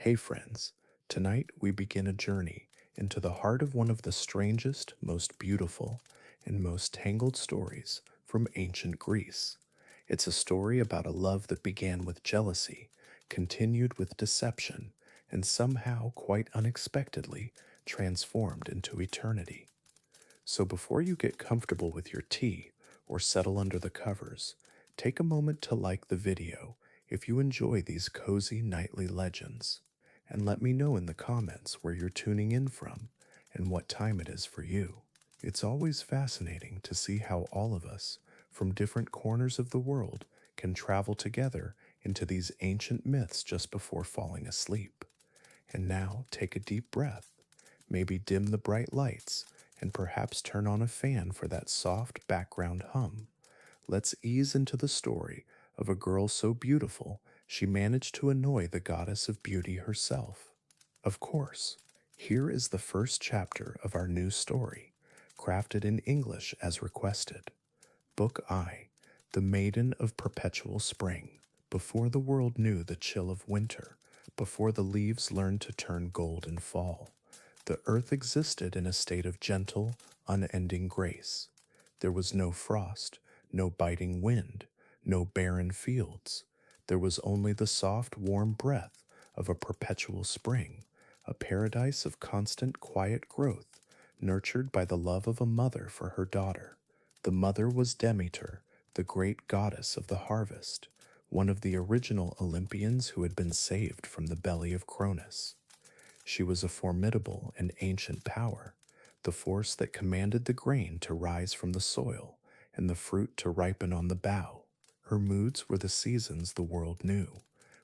Hey friends, tonight we begin a journey into the heart of one of the strangest, most beautiful, and most tangled stories from ancient Greece. It's a story about a love that began with jealousy, continued with deception, and somehow, quite unexpectedly, transformed into eternity. So before you get comfortable with your tea or settle under the covers, take a moment to like the video if you enjoy these cozy nightly legends, and let me know in the comments where you're tuning in from and what time it is for you. It's always fascinating to see how all of us, from different corners of the world, can travel together into these ancient myths just before falling asleep. And now take a deep breath, maybe dim the bright lights, and perhaps turn on a fan for that soft background hum. Let's ease into the story of a girl so beautiful she managed to annoy the goddess of beauty herself. Of course, here is the first chapter of our new story, crafted in English as requested. Book I, The Maiden of Perpetual Spring. Before the world knew the chill of winter, before the leaves learned to turn gold in fall, the earth existed in a state of gentle, unending grace. There was no frost, no biting wind, no barren fields. There was only the soft, warm breath of a perpetual spring, a paradise of constant, quiet growth, nurtured by the love of a mother for her daughter. The mother was Demeter, the great goddess of the harvest, one of the original Olympians who had been saved from the belly of Cronus. She was a formidable and ancient power, the force that commanded the grain to rise from the soil and the fruit to ripen on the bough. Her moods were the seasons the world knew.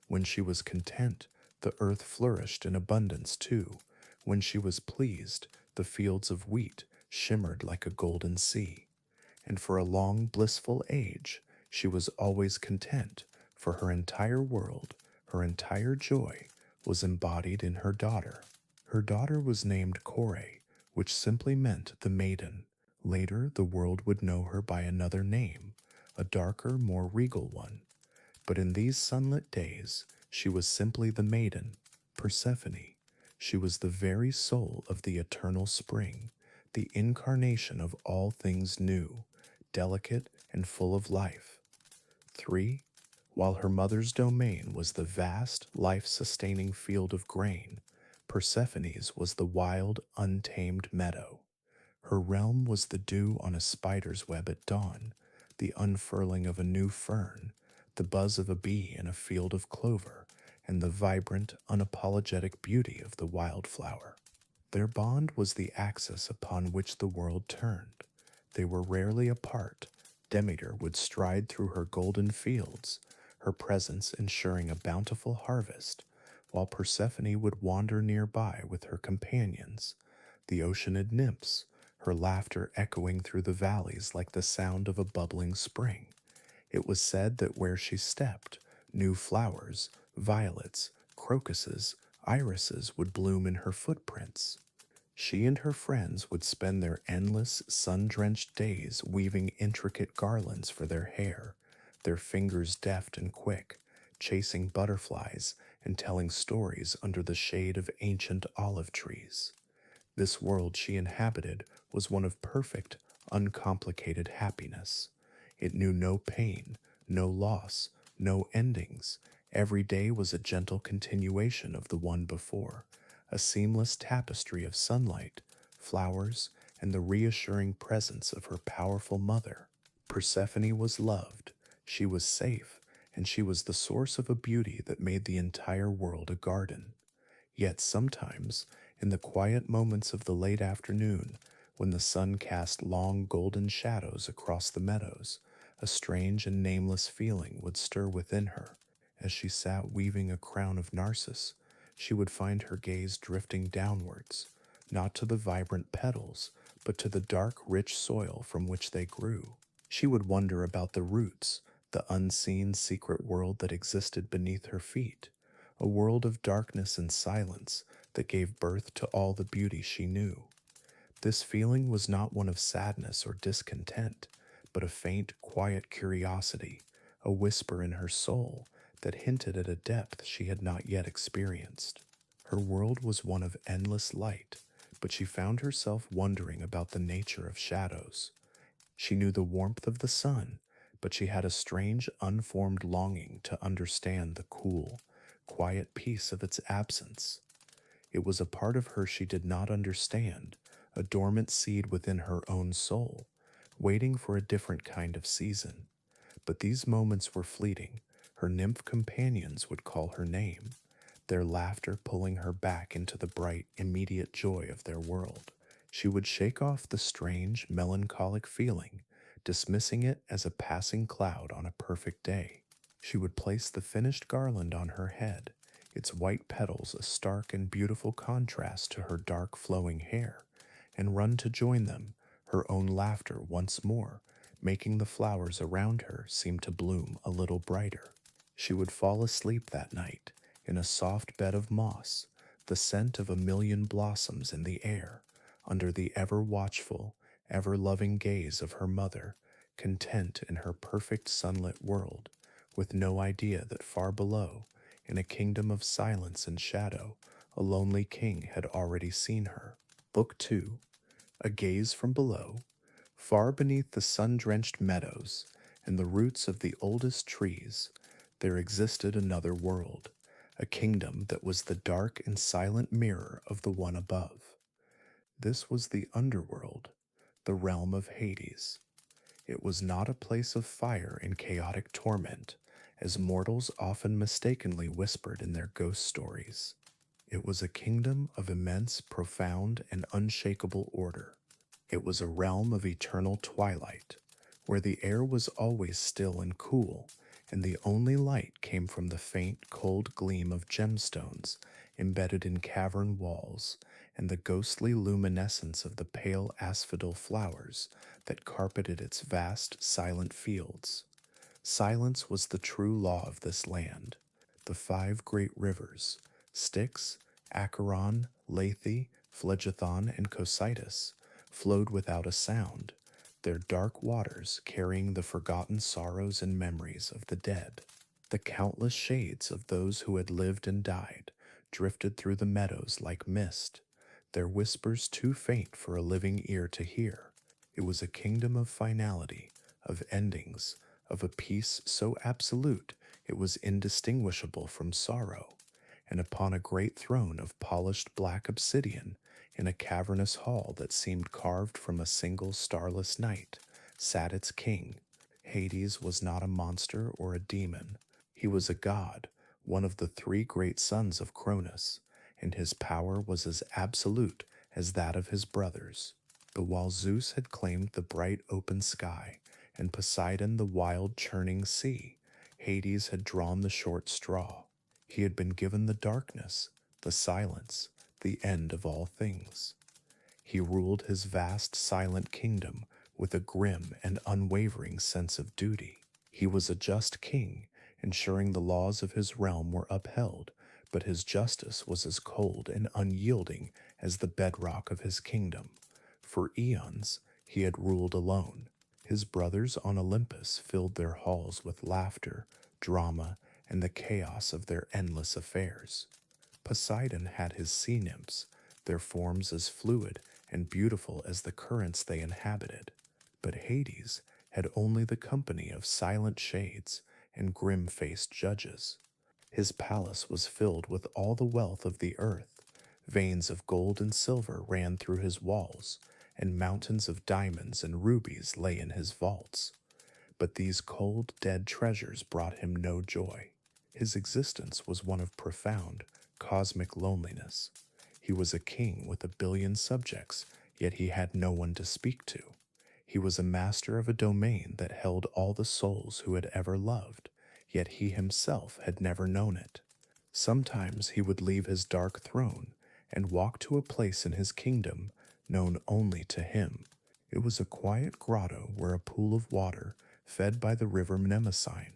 When she was content, the earth flourished in abundance too. When she was pleased, the fields of wheat shimmered like a golden sea. And for a long, blissful age, she was always content, for her entire world, her entire joy, was embodied in her daughter. Her daughter was named Kore, which simply meant the maiden. Later, the world would know her by another name, a darker, more regal one. But in these sunlit days, she was simply the maiden, Persephone. She was the very soul of the eternal spring, the incarnation of all things new, delicate and full of life. 3. While her mother's domain was the vast, life-sustaining field of grain, Persephone's was the wild, untamed meadow. Her realm was the dew on a spider's web at dawn, the unfurling of a new fern, the buzz of a bee in a field of clover, and the vibrant, unapologetic beauty of the wildflower. Their bond was the axis upon which the world turned. They were rarely apart. Demeter would stride through her golden fields, her presence ensuring a bountiful harvest, while Persephone would wander nearby with her companions, the oceanid nymphs, her laughter echoing through the valleys like the sound of a bubbling spring. It was said that where she stepped, new flowers, violets, crocuses, irises would bloom in her footprints. She and her friends would spend their endless, sun-drenched days weaving intricate garlands for their hair, their fingers deft and quick, chasing butterflies and telling stories under the shade of ancient olive trees. This world she inhabited was one of perfect, uncomplicated happiness. It knew no pain, no loss, no endings. Every day was a gentle continuation of the one before, a seamless tapestry of sunlight, flowers, and the reassuring presence of her powerful mother. Persephone was loved, she was safe, and she was the source of a beauty that made the entire world a garden. Yet sometimes, in the quiet moments of the late afternoon, when the sun cast long golden shadows across the meadows, a strange and nameless feeling would stir within her. As she sat weaving a crown of narcissus, she would find her gaze drifting downwards, not to the vibrant petals, but to the dark, rich soil from which they grew. She would wonder about the roots, the unseen secret world that existed beneath her feet, a world of darkness and silence that gave birth to all the beauty she knew. This feeling was not one of sadness or discontent, but a faint, quiet curiosity, a whisper in her soul that hinted at a depth she had not yet experienced. Her world was one of endless light, but she found herself wondering about the nature of shadows. She knew the warmth of the sun, but she had a strange, unformed longing to understand the cool, quiet peace of its absence. It was a part of her she did not understand, a dormant seed within her own soul, waiting for a different kind of season. But these moments were fleeting. Her nymph companions would call her name, their laughter pulling her back into the bright, immediate joy of their world. She would shake off the strange, melancholic feeling, dismissing it as a passing cloud on a perfect day. She would place the finished garland on her head, its white petals a stark and beautiful contrast to her dark flowing hair, and run to join them, her own laughter once more, making the flowers around her seem to bloom a little brighter. She would fall asleep that night in a soft bed of moss, the scent of a million blossoms in the air, under the ever watchful, ever loving gaze of her mother, content in her perfect sunlit world, with no idea that far below, in a kingdom of silence and shadow, a lonely king had already seen her. Book 2. A gaze from below. Far beneath the sun-drenched meadows and the roots of the oldest trees, there existed another world, a kingdom that was the dark and silent mirror of the one above. This was the underworld, the realm of Hades. It was not a place of fire and chaotic torment, as mortals often mistakenly whispered in their ghost stories. It was a kingdom of immense, profound, and unshakable order. It was a realm of eternal twilight, where the air was always still and cool, and the only light came from the faint, cold gleam of gemstones embedded in cavern walls and the ghostly luminescence of the pale asphodel flowers that carpeted its vast, silent fields. Silence was the true law of this land. The 5 great rivers, Styx, Acheron, Lethe, Phlegethon, and Cocytus, flowed without a sound, their dark waters carrying the forgotten sorrows and memories of the dead. The countless shades of those who had lived and died drifted through the meadows like mist, their whispers too faint for a living ear to hear. It was a kingdom of finality, of endings, of a peace so absolute it was indistinguishable from sorrow, and upon a great throne of polished black obsidian, in a cavernous hall that seemed carved from a single starless night, sat its king. Hades was not a monster or a demon. He was a god, one of the 3 great sons of Cronus, and his power was as absolute as that of his brothers. But while Zeus had claimed the bright open sky, and Poseidon the wild churning sea, Hades had drawn the short straw. He had been given the darkness, the silence, the end of all things. He ruled his vast silent kingdom with a grim and unwavering sense of duty. He was a just king, ensuring the laws of his realm were upheld, but his justice was as cold and unyielding as the bedrock of his kingdom. For eons, he had ruled alone. His brothers on Olympus filled their halls with laughter, drama, and the chaos of their endless affairs. Poseidon had his sea nymphs, their forms as fluid and beautiful as the currents they inhabited. But Hades had only the company of silent shades and grim-faced judges. His palace was filled with all the wealth of the earth. Veins of gold and silver ran through his walls, and mountains of diamonds and rubies lay in his vaults. But these cold, dead treasures brought him no joy. His existence was one of profound, cosmic loneliness. He was a king with 1 billion subjects, yet he had no one to speak to. He was a master of a domain that held all the souls who had ever loved, yet he himself had never known it. Sometimes he would leave his dark throne and walk to a place in his kingdom known only to him. It was a quiet grotto where a pool of water, fed by the river Mnemosyne,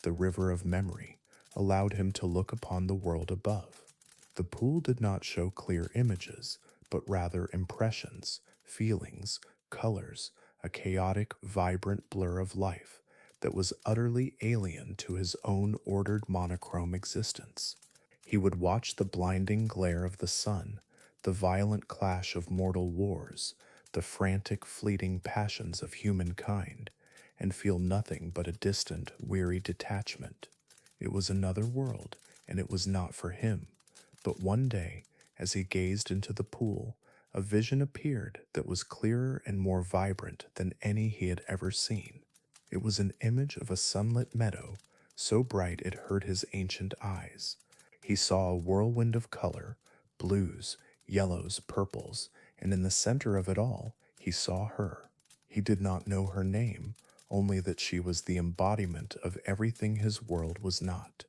the river of memory, allowed him to look upon the world above. The pool did not show clear images, but rather impressions, feelings, colors, a chaotic, vibrant blur of life that was utterly alien to his own ordered monochrome existence. He would watch the blinding glare of the sun, the violent clash of mortal wars, the frantic, fleeting passions of humankind, and feel nothing but a distant, weary detachment. It was another world, and it was not for him. But one day, as he gazed into the pool, a vision appeared that was clearer and more vibrant than any he had ever seen. It was an image of a sunlit meadow, so bright it hurt his ancient eyes. He saw a whirlwind of color, blues, yellows, purples, and in the center of it all, he saw her. He did not know her name, only that she was the embodiment of everything his world was not.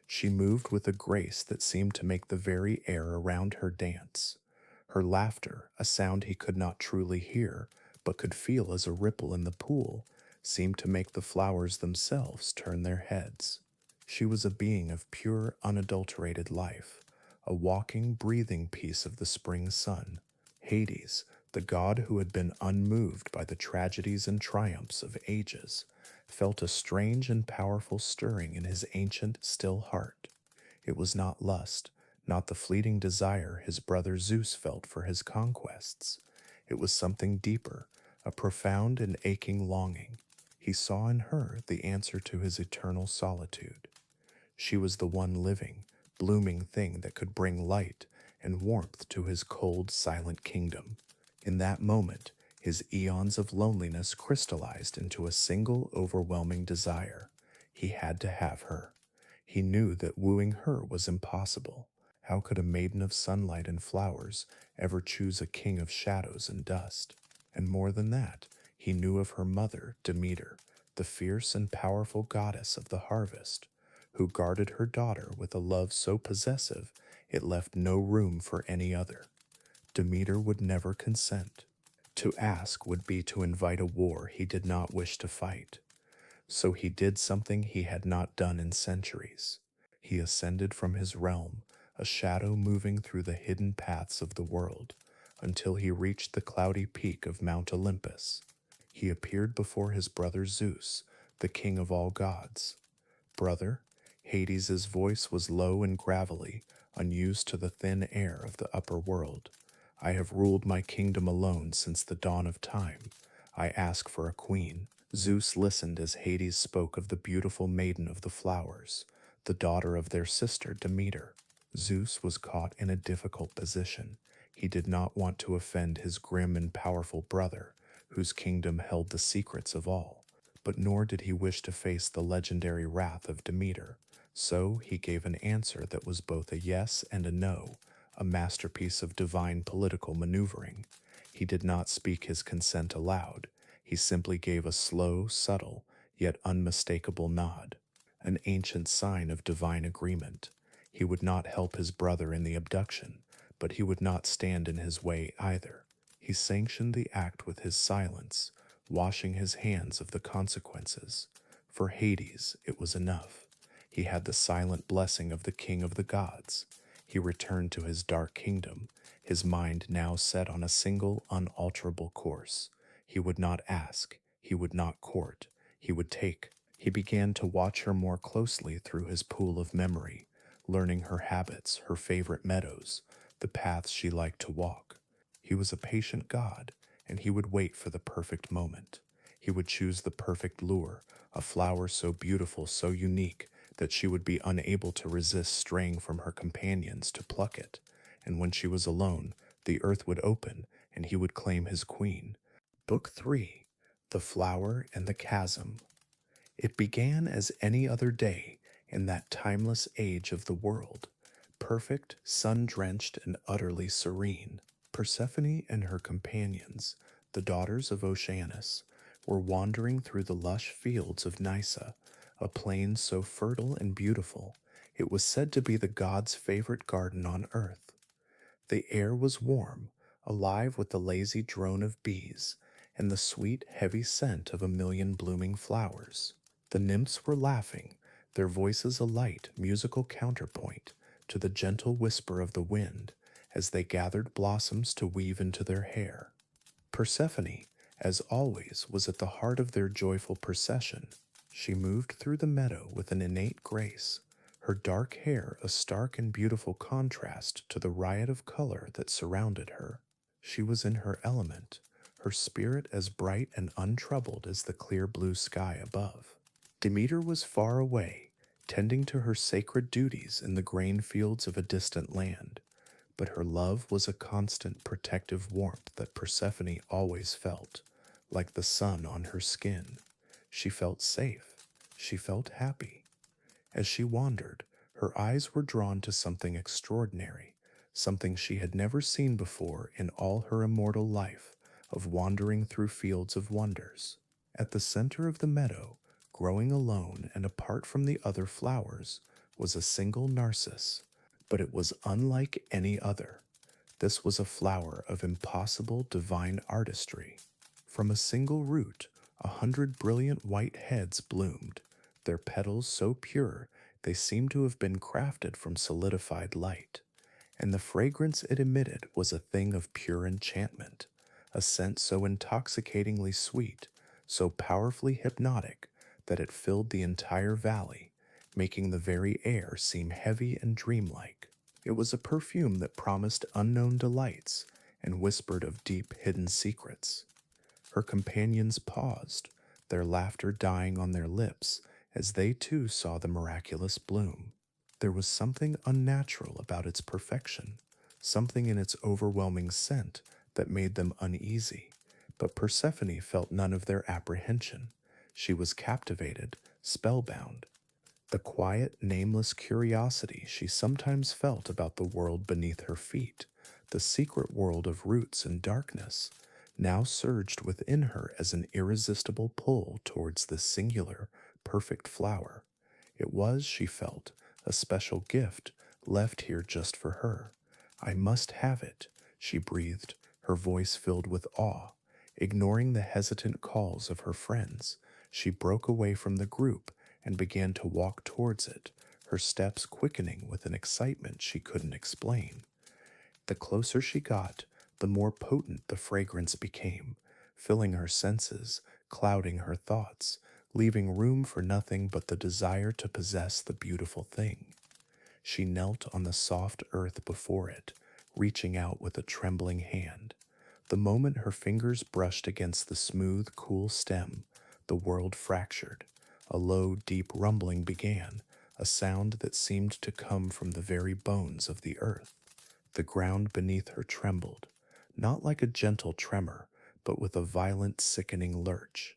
She moved with a grace that seemed to make the very air around her dance. Her laughter, a sound he could not truly hear, but could feel as a ripple in the pool, seemed to make the flowers themselves turn their heads. She was a being of pure, unadulterated life, a walking, breathing piece of the spring sun. Hades, the god who had been unmoved by the tragedies and triumphs of ages, felt a strange and powerful stirring in his ancient, still heart. It was not lust, not the fleeting desire his brother Zeus felt for his conquests. It was something deeper, a profound and aching longing. He saw in her the answer to his eternal solitude. She was the one living, blooming thing that could bring light and warmth to his cold, silent kingdom. In that moment, his eons of loneliness crystallized into a single overwhelming desire. He had to have her. He knew that wooing her was impossible. How could a maiden of sunlight and flowers ever choose a king of shadows and dust? And more than that, he knew of her mother, Demeter, the fierce and powerful goddess of the harvest, who guarded her daughter with a love so possessive it left no room for any other. Demeter would never consent. To ask would be to invite a war he did not wish to fight. So he did something he had not done in centuries. He ascended from his realm, a shadow moving through the hidden paths of the world, until he reached the cloudy peak of Mount Olympus. He appeared before his brother Zeus, the king of all gods. Brother, Hades's voice was low and gravelly, unused to the thin air of the upper world. I have ruled my kingdom alone since the dawn of time. I ask for a queen. Zeus listened as Hades spoke of the beautiful maiden of the flowers, the daughter of their sister Demeter. Zeus was caught in a difficult position. He did not want to offend his grim and powerful brother, whose kingdom held the secrets of all, but nor did he wish to face the legendary wrath of Demeter. So he gave an answer that was both a yes and a no, a masterpiece of divine political maneuvering. He did not speak his consent aloud. He simply gave a slow, subtle, yet unmistakable nod, an ancient sign of divine agreement. He would not help his brother in the abduction, but he would not stand in his way either. He sanctioned the act with his silence, washing his hands of the consequences. For Hades, it was enough. He had the silent blessing of the king of the gods. He returned to his dark kingdom, his mind now set on a single, unalterable course. He would not ask, he would not court, he would take. He began to watch her more closely through his pool of memory, learning her habits, her favorite meadows, the paths she liked to walk. He was a patient god, and he would wait for the perfect moment. He would choose the perfect lure, a flower so beautiful, so unique, that she would be unable to resist straying from her companions to pluck it. And when she was alone, the earth would open, and he would claim his queen. Book 3, The Flower and the Chasm. It began as any other day in that timeless age of the world, perfect, sun-drenched, and utterly serene. Persephone and her companions, the daughters of Oceanus, were wandering through the lush fields of Nysa, a plain so fertile and beautiful, it was said to be the god's favorite garden on earth. The air was warm, alive with the lazy drone of bees, and the sweet, heavy scent of a million blooming flowers. The nymphs were laughing, their voices a light, musical counterpoint to the gentle whisper of the wind as they gathered blossoms to weave into their hair. Persephone, as always, was at the heart of their joyful procession. She moved through the meadow with an innate grace, her dark hair a stark and beautiful contrast to the riot of color that surrounded her. She was in her element, her spirit as bright and untroubled as the clear blue sky above. Demeter was far away, tending to her sacred duties in the grain fields of a distant land, but her love was a constant protective warmth that Persephone always felt, like the sun on her skin. She felt safe. She felt happy. As she wandered, her eyes were drawn to something extraordinary, something she had never seen before in all her immortal life of wandering through fields of wonders. At the center of the meadow, growing alone and apart from the other flowers, was a single narcissus, but it was unlike any other. This was a flower of impossible divine artistry. From a single root, 100 brilliant white heads bloomed, their petals so pure they seemed to have been crafted from solidified light, and the fragrance it emitted was a thing of pure enchantment, a scent so intoxicatingly sweet, so powerfully hypnotic that it filled the entire valley, making the very air seem heavy and dreamlike. It was a perfume that promised unknown delights and whispered of deep hidden secrets. Her companions paused, their laughter dying on their lips as they too saw the miraculous bloom. There was something unnatural about its perfection, something in its overwhelming scent that made them uneasy, but Persephone felt none of their apprehension. She was captivated, spellbound. The quiet, nameless curiosity she sometimes felt about the world beneath her feet, the secret world of roots and darkness, now surged within her as an irresistible pull towards this singular, perfect flower. It was, she felt, a special gift left here just for her. I must have it, she breathed, her voice filled with awe. Ignoring the hesitant calls of her friends, she broke away from the group and began to walk towards it, her steps quickening with an excitement she couldn't explain. The closer she got, the more potent the fragrance became, filling her senses, clouding her thoughts, leaving room for nothing but the desire to possess the beautiful thing. She knelt on the soft earth before it, reaching out with a trembling hand. The moment her fingers brushed against the smooth, cool stem, the world fractured. A low, deep rumbling began, a sound that seemed to come from the very bones of the earth. The ground beneath her trembled, not like a gentle tremor, but with a violent, sickening lurch.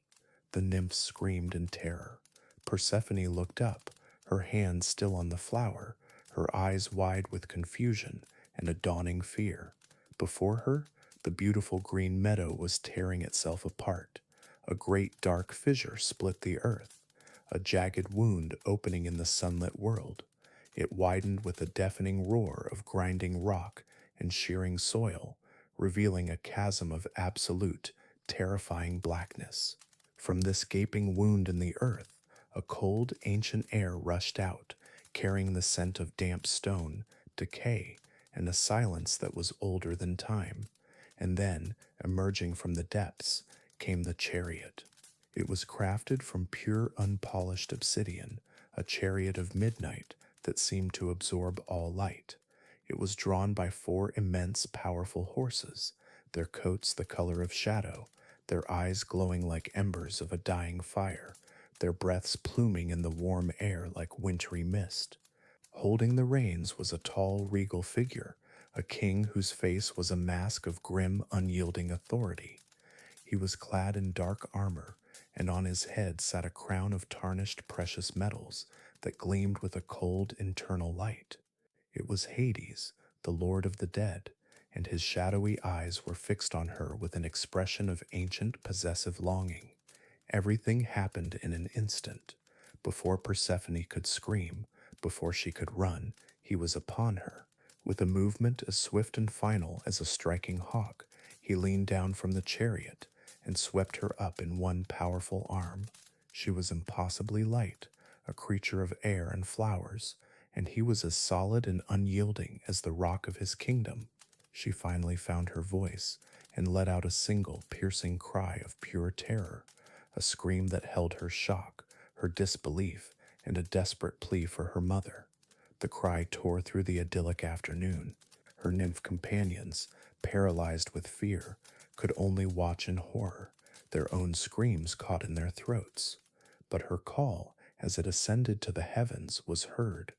The nymphs screamed in terror. Persephone looked up, her hand still on the flower, her eyes wide with confusion and a dawning fear. Before her, the beautiful green meadow was tearing itself apart. A great dark fissure split the earth, a jagged wound opening in the sunlit world. It widened with a deafening roar of grinding rock and shearing soil, revealing a chasm of absolute, terrifying blackness. From this gaping wound in the earth, a cold, ancient air rushed out, carrying the scent of damp stone, decay, and a silence that was older than time. And then, emerging from the depths, came the chariot. It was crafted from pure, unpolished obsidian, a chariot of midnight that seemed to absorb all light. It was drawn by 4 immense, powerful horses, their coats the color of shadow, their eyes glowing like embers of a dying fire, their breaths pluming in the warm air like wintry mist. Holding the reins was a tall, regal figure, a king whose face was a mask of grim, unyielding authority. He was clad in dark armor, and on his head sat a crown of tarnished precious metals that gleamed with a cold internal light. It was Hades, the lord of the dead, and his shadowy eyes were fixed on her with an expression of ancient possessive longing. Everything happened in an instant. Before Persephone could scream, before she could run, he was upon her. With a movement as swift and final as a striking hawk, he leaned down from the chariot and swept her up in one powerful arm. She was impossibly light, a creature of air and flowers, and he was as solid and unyielding as the rock of his kingdom. She finally found her voice and let out a single piercing cry of pure terror, a scream that held her shock, her disbelief, and a desperate plea for her mother. The cry tore through the idyllic afternoon. Her nymph companions, paralyzed with fear, could only watch in horror, their own screams caught in their throats. But her call, as it ascended to the heavens, was heard.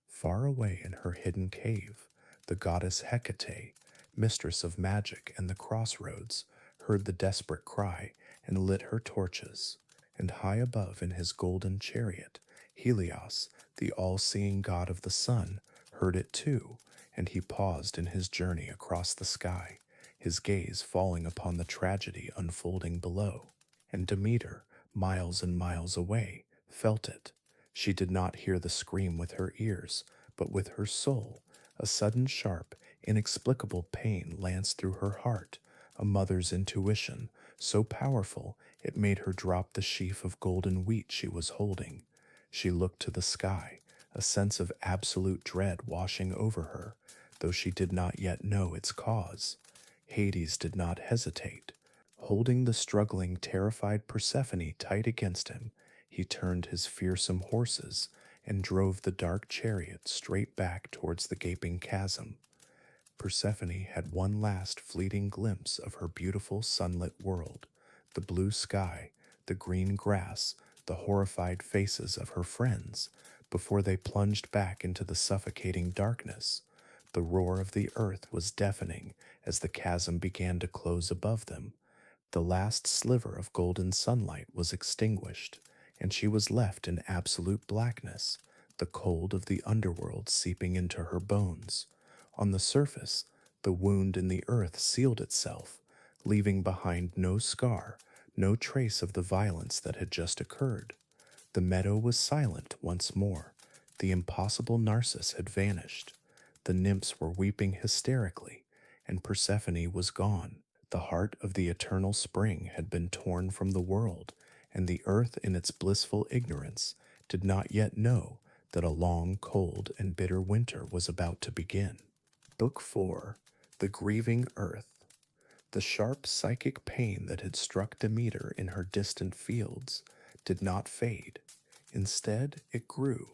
Far away in her hidden cave, the goddess Hecate, mistress of magic and the crossroads, heard the desperate cry and lit her torches. And high above in his golden chariot, Helios, the all-seeing god of the sun, heard it too, and he paused in his journey across the sky, his gaze falling upon the tragedy unfolding below. And Demeter, miles and miles away, felt it. She did not hear the scream with her ears, but with her soul. A sudden sharp, inexplicable pain lanced through her heart, a mother's intuition, so powerful it made her drop the sheaf of golden wheat she was holding. She looked to the sky, a sense of absolute dread washing over her, though she did not yet know its cause. Hades did not hesitate. Holding the struggling, terrified Persephone tight against him, he turned his fearsome horses and drove the dark chariot straight back towards the gaping chasm. Persephone had one last fleeting glimpse of her beautiful sunlit world, the blue sky, the green grass, the horrified faces of her friends, before they plunged back into the suffocating darkness. The roar of the earth was deafening as the chasm began to close above them. The last sliver of golden sunlight was extinguished, and she was left in absolute blackness, the cold of the underworld seeping into her bones. On the surface, the wound in the earth sealed itself, leaving behind no scar, no trace of the violence that had just occurred. The meadow was silent once more. The impossible Narcissus had vanished. The nymphs were weeping hysterically, and Persephone was gone. The heart of the eternal spring had been torn from the world, and the earth in its blissful ignorance did not yet know that a long, cold, and bitter winter was about to begin. Book 4, The Grieving Earth. The sharp psychic pain that had struck Demeter in her distant fields did not fade. Instead, it grew,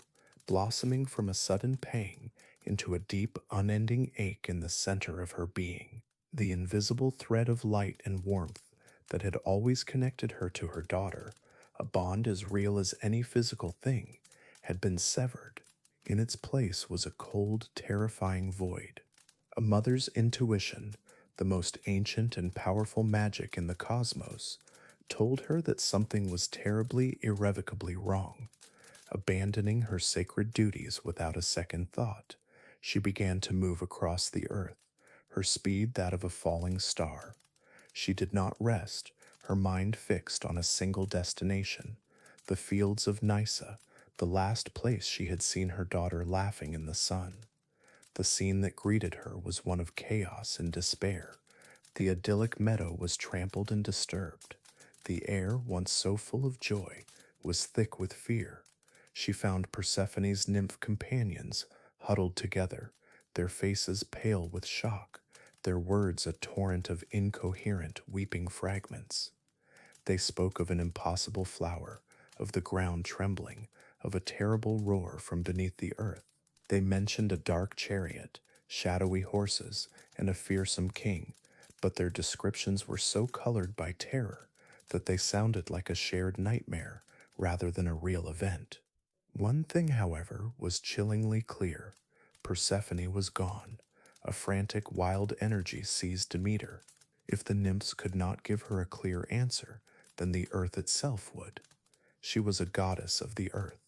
blossoming from a sudden pang into a deep, unending ache in the center of her being. The invisible thread of light and warmth that had always connected her to her daughter, a bond as real as any physical thing, had been severed. In its place was a cold, terrifying void. A mother's intuition, the most ancient and powerful magic in the cosmos, told her that something was terribly, irrevocably wrong. Abandoning her sacred duties without a second thought, she began to move across the earth, her speed that of a falling star. She did not rest, her mind fixed on a single destination, the fields of Nysa, the last place she had seen her daughter laughing in the sun. The scene that greeted her was one of chaos and despair. The idyllic meadow was trampled and disturbed. The air, once so full of joy, was thick with fear. She found Persephone's nymph companions huddled together, their faces pale with shock, their words a torrent of incoherent, weeping fragments. They spoke of an impossible flower, of the ground trembling, of a terrible roar from beneath the earth. They mentioned a dark chariot, shadowy horses, and a fearsome king, but their descriptions were so colored by terror that they sounded like a shared nightmare rather than a real event. One thing, however, was chillingly clear. Persephone was gone. A frantic, wild energy seized Demeter. If the nymphs could not give her a clear answer, then the earth itself would. She was a goddess of the earth,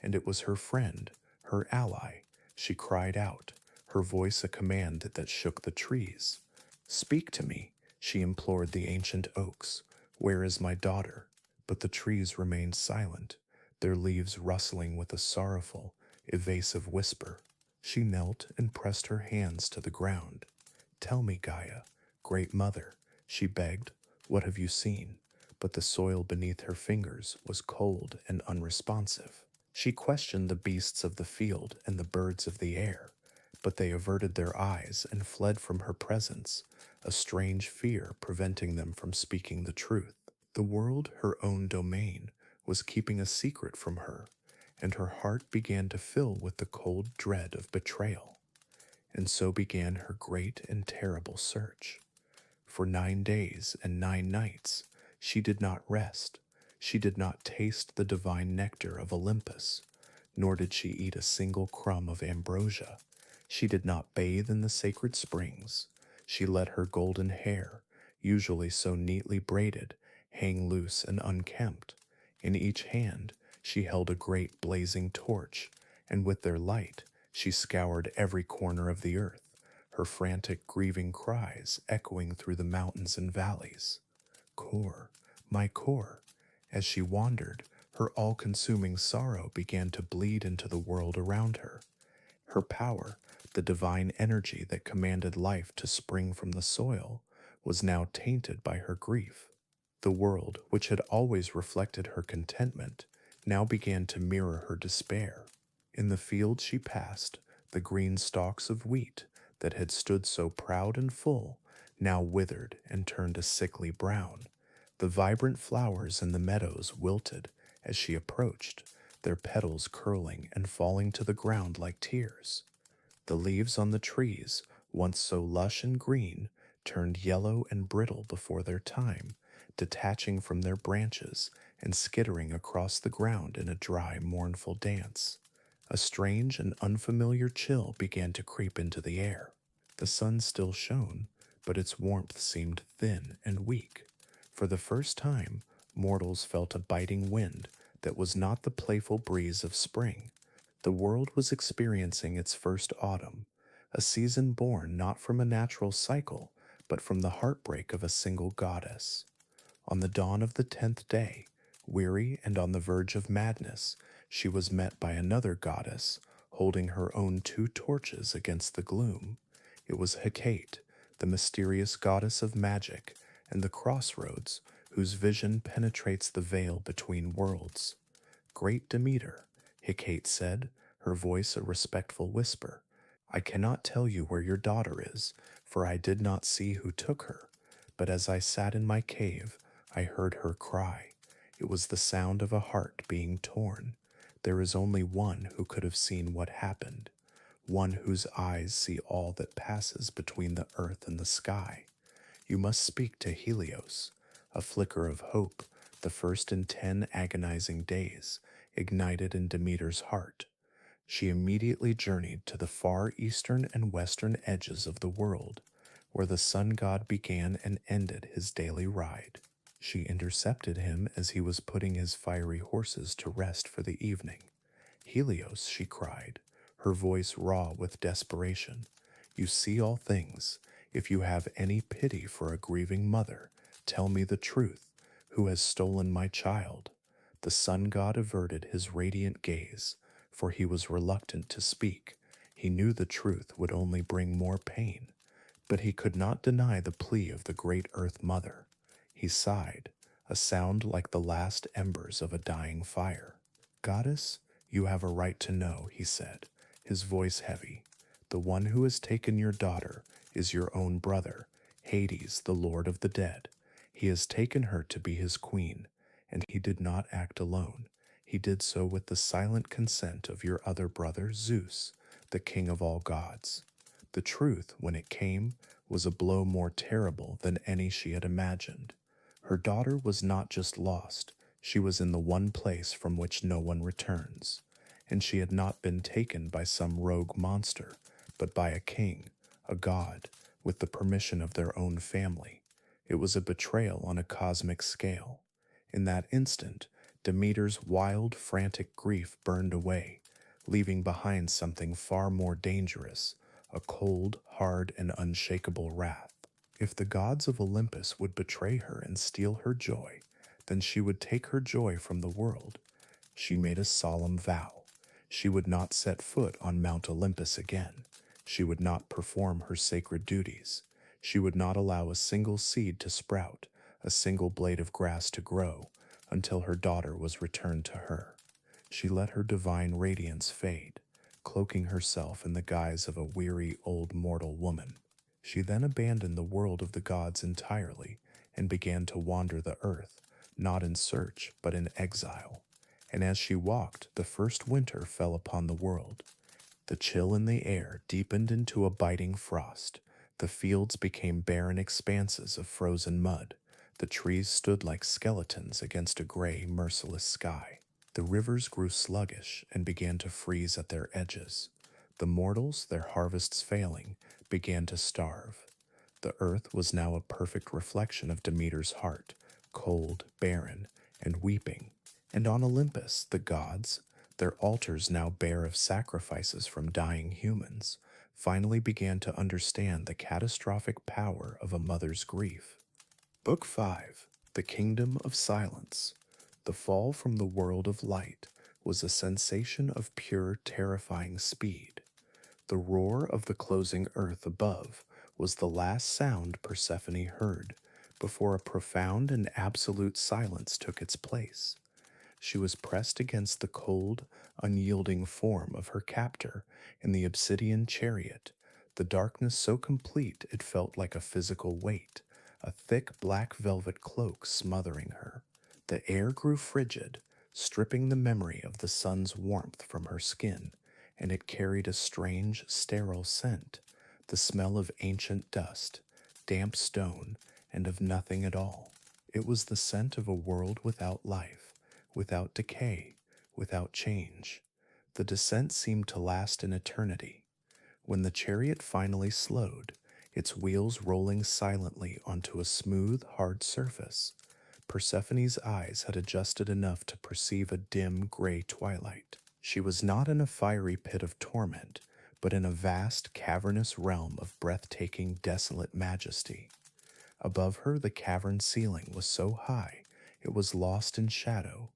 and it was her friend, her ally. She cried out, her voice a command that shook the trees. "Speak to me," she implored the ancient oaks. "Where is my daughter?" But the trees remained silent, their leaves rustling with a sorrowful, evasive whisper. She knelt and pressed her hands to the ground. "Tell me, Gaia, great mother," she begged, "what have you seen?" But the soil beneath her fingers was cold and unresponsive. She questioned the beasts of the field and the birds of the air, but they averted their eyes and fled from her presence, a strange fear preventing them from speaking the truth. The world, her own domain, was keeping a secret from her, and her heart began to fill with the cold dread of betrayal. And so began her great and terrible search. For 9 days and 9 nights she did not rest. She did not taste the divine nectar of Olympus, nor did she eat a single crumb of ambrosia. She did not bathe in the sacred springs. She let her golden hair, usually so neatly braided, hang loose and unkempt. In each hand she held a great blazing torch, and with their light she scoured every corner of the earth, her frantic grieving cries echoing through the mountains and valleys. Core, my core. As she wandered, her all-consuming sorrow began to bleed into the world around her. Her power, the divine energy that commanded life to spring from the soil, was now tainted by her grief. The world, which had always reflected her contentment, now began to mirror her despair. In the fields she passed, the green stalks of wheat that had stood so proud and full now withered and turned a sickly brown. The vibrant flowers in the meadows wilted as she approached, their petals curling and falling to the ground like tears. The leaves on the trees, once so lush and green, turned yellow and brittle before their time, detaching from their branches and skittering across the ground in a dry, mournful dance. A strange and unfamiliar chill began to creep into the air. The sun still shone, but its warmth seemed thin and weak. For the first time, mortals felt a biting wind that was not the playful breeze of spring. The world was experiencing its first autumn, a season born not from a natural cycle, but from the heartbreak of a single goddess. On the dawn of the 10th day, weary and on the verge of madness, she was met by another goddess, holding her own 2 torches against the gloom. It was Hecate, the mysterious goddess of magic, and the crossroads, whose vision penetrates the veil between worlds. Great Demeter, Hecate said, her voice a respectful whisper, I cannot tell you where your daughter is, for I did not see who took her, but as I sat in my cave, I heard her cry. It was the sound of a heart being torn. There is only one who could have seen what happened, one whose eyes see all that passes between the earth and the sky. You must speak to Helios. A flicker of hope, the first in 10 agonizing days, ignited in Demeter's heart. She immediately journeyed to the far eastern and western edges of the world, where the sun god began and ended his daily ride. She intercepted him as he was putting his fiery horses to rest for the evening. Helios, she cried, her voice raw with desperation, you see all things. If you have any pity for a grieving mother, tell me the truth. Who has stolen my child? The sun god averted his radiant gaze, for he was reluctant to speak. He knew the truth would only bring more pain, but he could not deny the plea of the great Earth Mother. He sighed, a sound like the last embers of a dying fire. Goddess, you have a right to know, he said, his voice heavy. The one who has taken your daughter is your own brother, Hades, the Lord of the Dead. He has taken her to be his queen, and he did not act alone. He did so with the silent consent of your other brother, Zeus, the king of all gods. The truth, when it came, was a blow more terrible than any she had imagined. Her daughter was not just lost, she was in the one place from which no one returns. And she had not been taken by some rogue monster, but by a king, a god, with the permission of their own family. It was a betrayal on a cosmic scale. In that instant, Demeter's wild, frantic grief burned away, leaving behind something far more dangerous, a cold, hard, and unshakable wrath. If the gods of Olympus would betray her and steal her joy, then she would take her joy from the world. She made a solemn vow. She would not set foot on Mount Olympus again. She would not perform her sacred duties. She would not allow a single seed to sprout, a single blade of grass to grow, until her daughter was returned to her. She let her divine radiance fade, cloaking herself in the guise of a weary old mortal woman. She then abandoned the world of the gods entirely and began to wander the earth, not in search, but in exile. and as she walked, the first winter fell upon the world. The chill in the air deepened into a biting frost. The fields became barren expanses of frozen mud. The trees stood like skeletons against a gray, merciless sky. The rivers grew sluggish and began to freeze at their edges. The mortals, their harvests failing, began to starve. The earth was now a perfect reflection of Demeter's heart, cold, barren, and weeping. And on Olympus, the gods, their altars now bare of sacrifices from dying humans, finally began to understand the catastrophic power of a mother's grief. Book 5, The Kingdom of Silence. The fall from the world of light was a sensation of pure, terrifying speed. The roar of the closing earth above was the last sound Persephone heard, before a profound and absolute silence took its place. She was pressed against the cold, unyielding form of her captor in the obsidian chariot, the darkness so complete it felt like a physical weight, a thick black velvet cloak smothering her. The air grew frigid, stripping the memory of the sun's warmth from her skin, and it carried a strange, sterile scent, the smell of ancient dust, damp stone, and of nothing at all. It was the scent of a world without life, without decay, without change. The descent seemed to last an eternity. When the chariot finally slowed, its wheels rolling silently onto a smooth, hard surface, Persephone's eyes had adjusted enough to perceive a dim, gray twilight. She was not in a fiery pit of torment, but in a vast, cavernous realm of breathtaking, desolate majesty. Above her, the cavern ceiling was so high it was lost in shadow,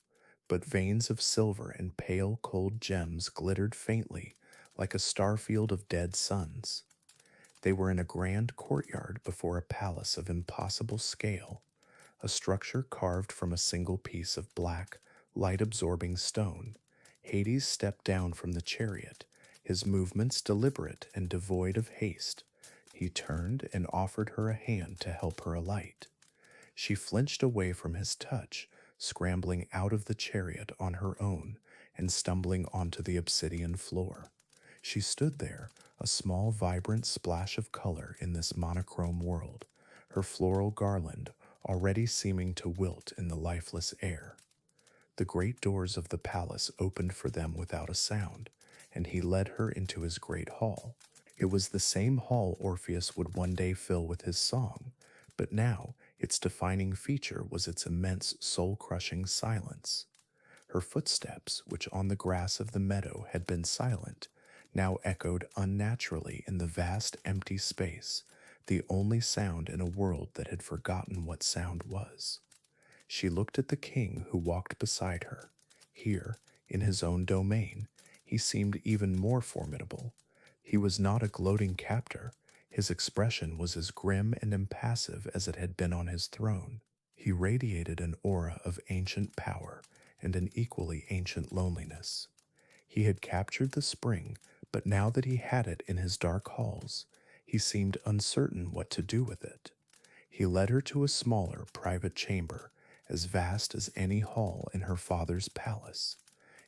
but veins of silver and pale, cold gems glittered faintly like a starfield of dead suns. They were in a grand courtyard before a palace of impossible scale, a structure carved from a single piece of black, light-absorbing stone. Hades stepped down from the chariot, his movements deliberate and devoid of haste. He turned and offered her a hand to help her alight. She flinched away from his touch, scrambling out of the chariot on her own and stumbling onto the obsidian floor. She stood there, a small, vibrant splash of color in this monochrome world, her floral garland already seeming to wilt in the lifeless air. The great doors of the palace opened for them without a sound, and he led her into his great hall. It was the same hall Orpheus would one day fill with his song, but now its defining feature was its immense, soul-crushing silence. Her footsteps, which on the grass of the meadow had been silent, now echoed unnaturally in the vast empty space, the only sound in a world that had forgotten what sound was. She looked at the king who walked beside her. Here, in his own domain, he seemed even more formidable. He was not a gloating captor. His expression was as grim and impassive as it had been on his throne. He radiated an aura of ancient power and an equally ancient loneliness. He had captured the spring, but now that he had it in his dark halls, he seemed uncertain what to do with it. He led her to a smaller, private chamber, as vast as any hall in her father's palace.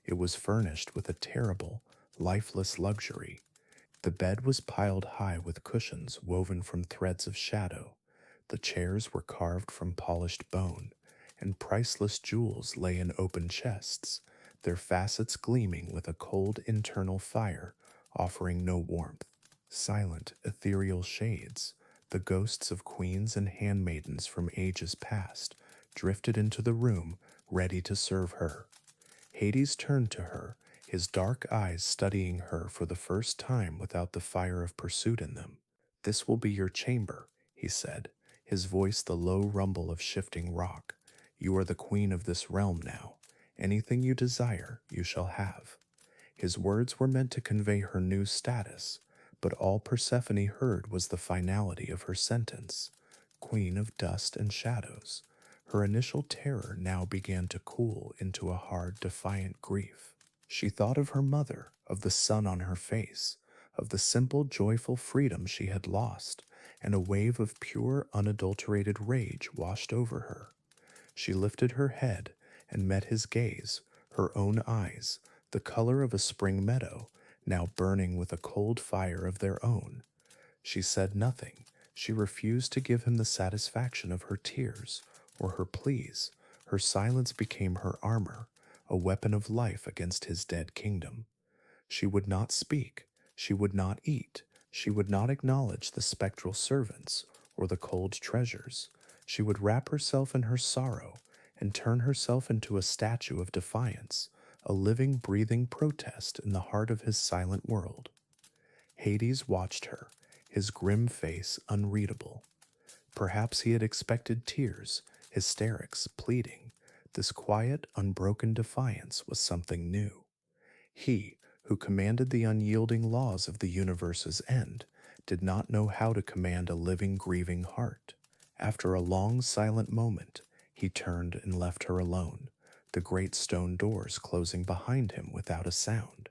It was furnished with a terrible, lifeless luxury. The bed was piled high with cushions woven from threads of shadow. The chairs were carved from polished bone, and priceless jewels lay in open chests, their facets gleaming with a cold internal fire, offering no warmth. Silent, ethereal shades, the ghosts of queens and handmaidens from ages past, drifted into the room, ready to serve her. Hades turned to her, his dark eyes studying her for the first time without the fire of pursuit in them. "This will be your chamber," he said, his voice the low rumble of shifting rock. "You are the queen of this realm now. Anything you desire, you shall have." His words were meant to convey her new status, but all Persephone heard was the finality of her sentence, queen of dust and shadows. Her initial terror now began to cool into a hard, defiant grief. She thought of her mother, of the sun on her face, of the simple, joyful freedom she had lost, and a wave of pure, unadulterated rage washed over her. She lifted her head and met his gaze, her own eyes, the color of a spring meadow, now burning with a cold fire of their own. She said nothing. She refused to give him the satisfaction of her tears or her pleas. Her silence became her armor, a weapon of life against his dead kingdom. She would not speak. She would not eat. She would not acknowledge the spectral servants or the cold treasures. She would wrap herself in her sorrow and turn herself into a statue of defiance, a living, breathing protest in the heart of his silent world. Hades watched her, his grim face unreadable. Perhaps he had expected tears, hysterics, pleading. This quiet, unbroken defiance was something new. He, who commanded the unyielding laws of the universe's end, did not know how to command a living, grieving heart. After a long, silent moment, he turned and left her alone, the great stone doors closing behind him without a sound.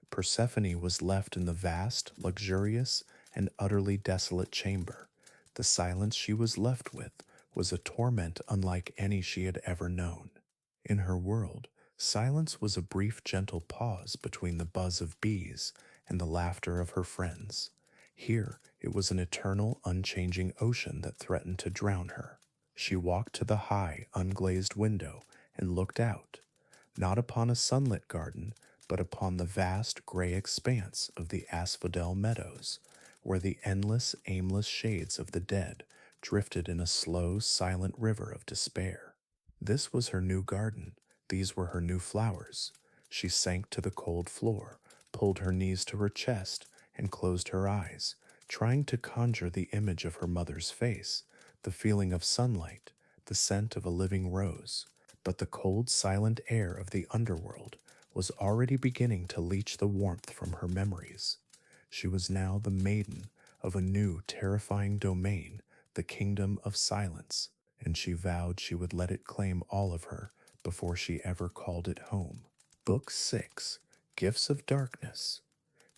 Persephone was left in the vast, luxurious, and utterly desolate chamber. The silence she was left with was a torment unlike any she had ever known. In her world, silence was a brief, gentle pause between the buzz of bees and the laughter of her friends. Here, it was an eternal, unchanging ocean that threatened to drown her. She walked to the high, unglazed window and looked out, not upon a sunlit garden, but upon the vast gray expanse of the asphodel meadows, where the endless, aimless shades of the dead drifted in a slow, silent river of despair. This was her new garden. These were her new flowers. She sank to the cold floor, pulled her knees to her chest, and closed her eyes, trying to conjure the image of her mother's face, the feeling of sunlight, the scent of a living rose. But the cold, silent air of the underworld was already beginning to leach the warmth from her memories. She was now the maiden of a new, terrifying domain, the kingdom of silence, and she vowed she would let it claim all of her before she ever called it home. Book 6, Gifts of Darkness.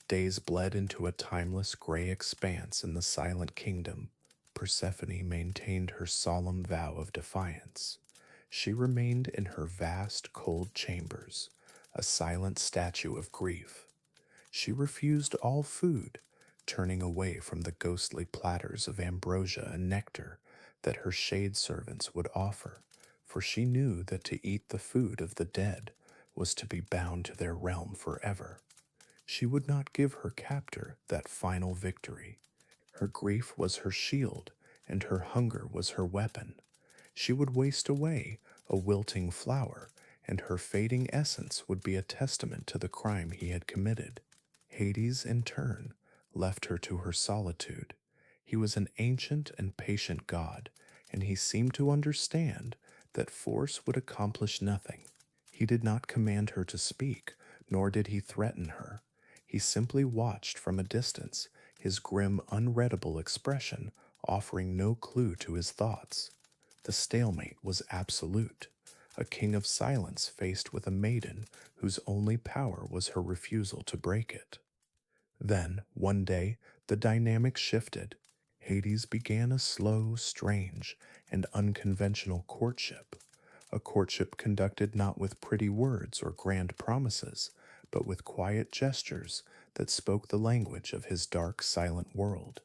Days bled into a timeless gray expanse in the silent kingdom. Persephone maintained her solemn vow of defiance. She remained in her vast, cold chambers, a silent statue of grief. She refused all food, turning away from the ghostly platters of ambrosia and nectar that her shade servants would offer, for she knew that to eat the food of the dead was to be bound to their realm forever. She would not give her captor that final victory. Her grief was her shield, and her hunger was her weapon. She would waste away, a wilting flower, and her fading essence would be a testament to the crime he had committed. Hades, in turn, left her to her solitude. He was an ancient and patient god, and he seemed to understand that force would accomplish nothing. He did not command her to speak, nor did he threaten her. He simply watched from a distance, his grim, unreadable expression offering no clue to his thoughts. The stalemate was absolute. A king of silence faced with a maiden whose only power was her refusal to break it. Then, one day, the dynamic shifted. Hades began a slow, strange, and unconventional courtship. A courtship conducted not with pretty words or grand promises, but with quiet gestures that spoke the language of his dark, silent world.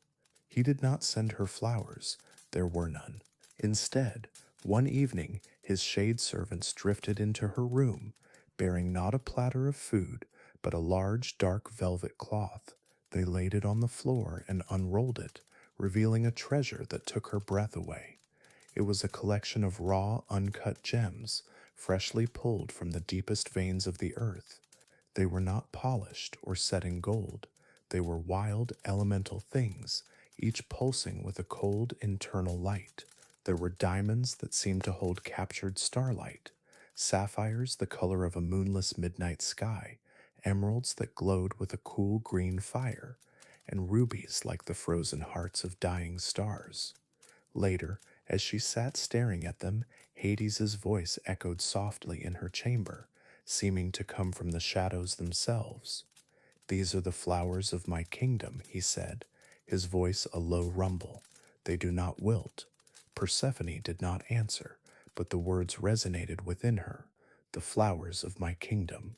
He did not send her flowers, there were none. Instead, one evening, his shade servants drifted into her room, bearing not a platter of food, but a large dark velvet cloth. They laid it on the floor and unrolled it, revealing a treasure that took her breath away. It was a collection of raw, uncut gems, freshly pulled from the deepest veins of the earth. They were not polished or set in gold. They were wild, elemental things, each pulsing with a cold, internal light. There were diamonds that seemed to hold captured starlight, sapphires the color of a moonless midnight sky, emeralds that glowed with a cool green fire, and rubies like the frozen hearts of dying stars. Later, as she sat staring at them, Hades's voice echoed softly in her chamber, seeming to come from the shadows themselves. "These are the flowers of my kingdom," he said, his voice a low rumble. "They do not wilt." Persephone did not answer, but the words resonated within her. the flowers of my kingdom.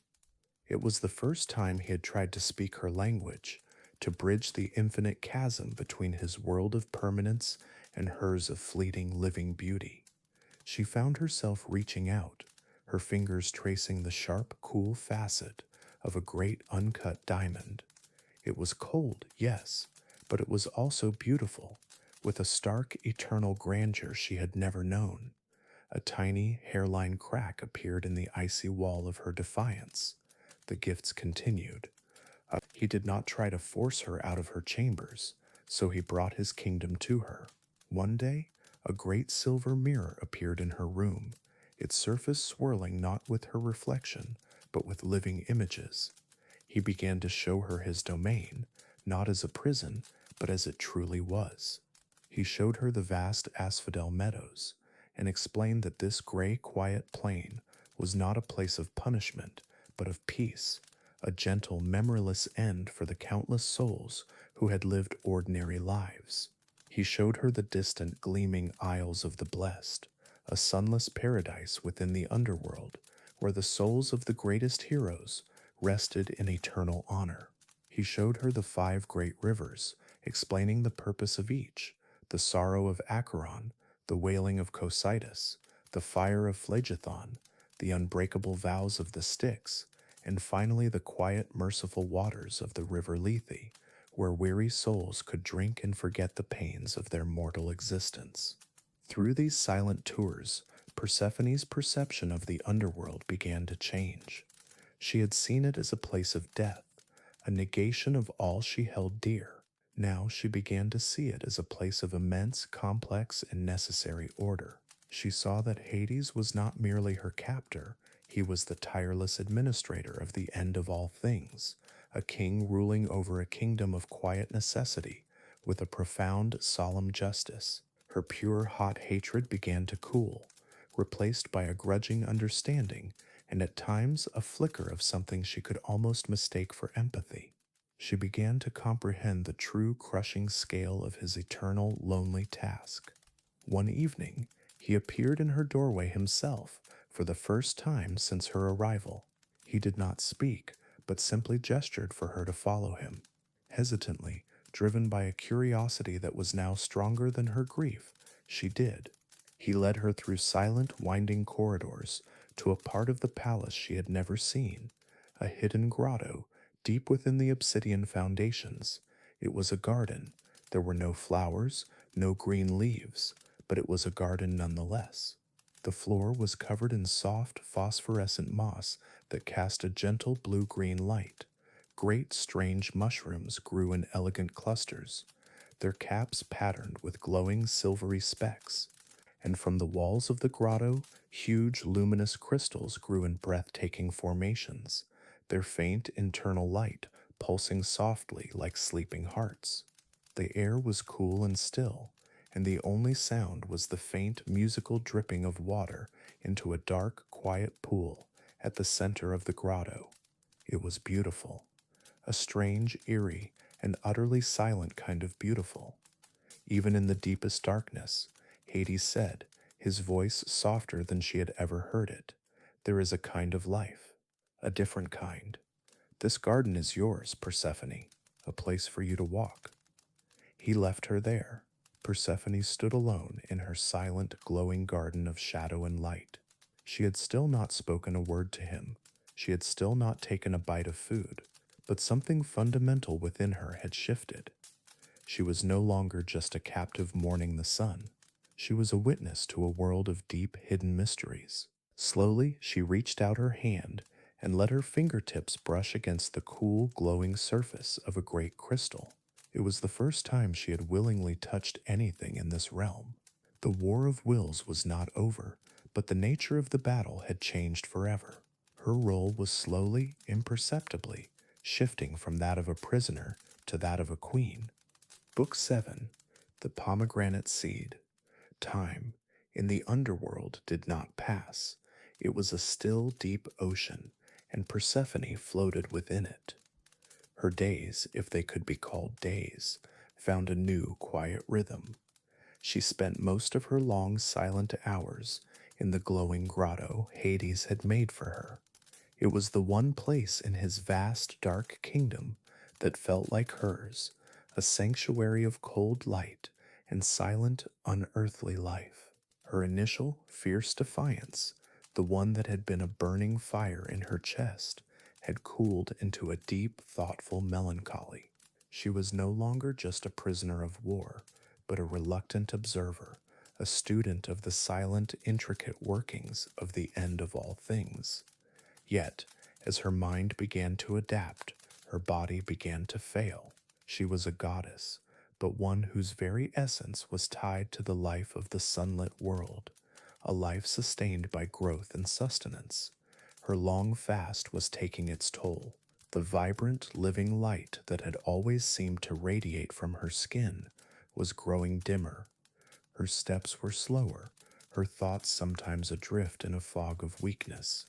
It was the first time he had tried to speak her language, to bridge the infinite chasm between his world of permanence and hers of fleeting living beauty. She found herself reaching out, her fingers tracing the sharp, cool facet of a great uncut diamond. It was cold, yes, but it was also beautiful, with a stark, eternal grandeur she had never known. A tiny hairline crack appeared in the icy wall of her defiance. The gifts continued. He did not try to force her out of her chambers, so he brought his kingdom to her. One day, a great silver mirror appeared in her room, its surface swirling not with her reflection, but with living images. He began to show her his domain, not as a prison, but as it truly was. He showed her the vast asphodel meadows, and explained that this gray, quiet plain was not a place of punishment, but of peace, a gentle, memoryless end for the countless souls who had lived ordinary lives. He showed her the distant, gleaming Isles of the Blessed, a sunless paradise within the underworld, where the souls of the greatest heroes rested in eternal honor. He showed her the 5 great rivers, explaining the purpose of each, the sorrow of Acheron, the wailing of Cocytus, the fire of Phlegethon, the unbreakable vows of the Styx, and finally the quiet, merciful waters of the river Lethe, where weary souls could drink and forget the pains of their mortal existence. Through these silent tours, Persephone's perception of the underworld began to change. She had seen it as a place of death, a negation of all she held dear. Now she began to see it as a place of immense, complex, and necessary order. She saw that Hades was not merely her captor, he was the tireless administrator of the end of all things, a king ruling over a kingdom of quiet necessity with a profound, solemn justice. Her pure, hot hatred began to cool, replaced by a grudging understanding and at times a flicker of something she could almost mistake for empathy. She began to comprehend the true crushing scale of his eternal, lonely task. One evening, he appeared in her doorway himself for the first time since her arrival. He did not speak, but simply gestured for her to follow him. Hesitantly, driven by a curiosity that was now stronger than her grief, she did. He led her through silent, winding corridors to a part of the palace she had never seen, a hidden grotto deep within the obsidian foundations. It was a garden. There were no flowers, no green leaves, but it was a garden nonetheless. The floor was covered in soft, phosphorescent moss that cast a gentle blue-green light. Great, strange mushrooms grew in elegant clusters, their caps patterned with glowing silvery specks. And from the walls of the grotto, huge, luminous crystals grew in breathtaking formations, their faint internal light pulsing softly like sleeping hearts. The air was cool and still, and the only sound was the faint musical dripping of water into a dark, quiet pool at the center of the grotto. It was beautiful, a strange, eerie, and utterly silent kind of beautiful. Even in the deepest darkness, Hades said, his voice softer than she had ever heard it, "There is a kind of life, a different kind. This garden is yours, Persephone, a place for you to walk." He left her there. Persephone stood alone in her silent, glowing garden of shadow and light. She had still not spoken a word to him. She had still not taken a bite of food, but something fundamental within her had shifted. She was no longer just a captive mourning the sun. She was a witness to a world of deep, hidden mysteries. Slowly, she reached out her hand and let her fingertips brush against the cool, glowing surface of a great crystal. It was the first time she had willingly touched anything in this realm. The war of wills was not over, but the nature of the battle had changed forever. Her role was slowly, imperceptibly, shifting from that of a prisoner to that of a queen. Book 7, The Pomegranate Seed. Time, in the underworld, did not pass. It was a still, deep ocean, and Persephone floated within it. Her days, if they could be called days, found a new, quiet rhythm. She spent most of her long, silent hours in the glowing grotto Hades had made for her. It was the one place in his vast dark kingdom that felt like hers, a sanctuary of cold light and silent, unearthly life. Her initial fierce defiance, the one that had been a burning fire in her chest, had cooled into a deep, thoughtful melancholy. She was no longer just a prisoner of war, but a reluctant observer, a student of the silent, intricate workings of the end of all things. Yet, as her mind began to adapt, her body began to fail. She was a goddess, but one whose very essence was tied to the life of the sunlit world, a life sustained by growth and sustenance. Her long fast was taking its toll. The vibrant, living light that had always seemed to radiate from her skin was growing dimmer. Her steps were slower, her thoughts sometimes adrift in a fog of weakness.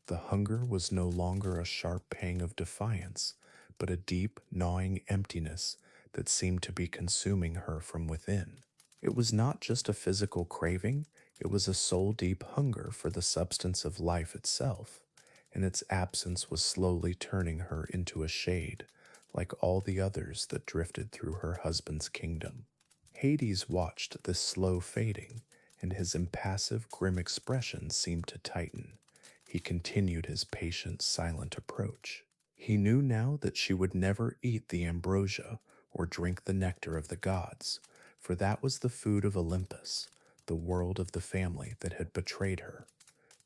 The hunger was no longer a sharp pang of defiance, but a deep, gnawing emptiness that seemed to be consuming her from within. It was not just a physical craving, it was a soul-deep hunger for the substance of life itself, and its absence was slowly turning her into a shade, like all the others that drifted through her husband's kingdom. Hades watched this slow fading, and his impassive, grim expression seemed to tighten. He continued his patient, silent approach. He knew now that she would never eat the ambrosia or drink the nectar of the gods, for that was the food of Olympus, the world of the family that had betrayed her.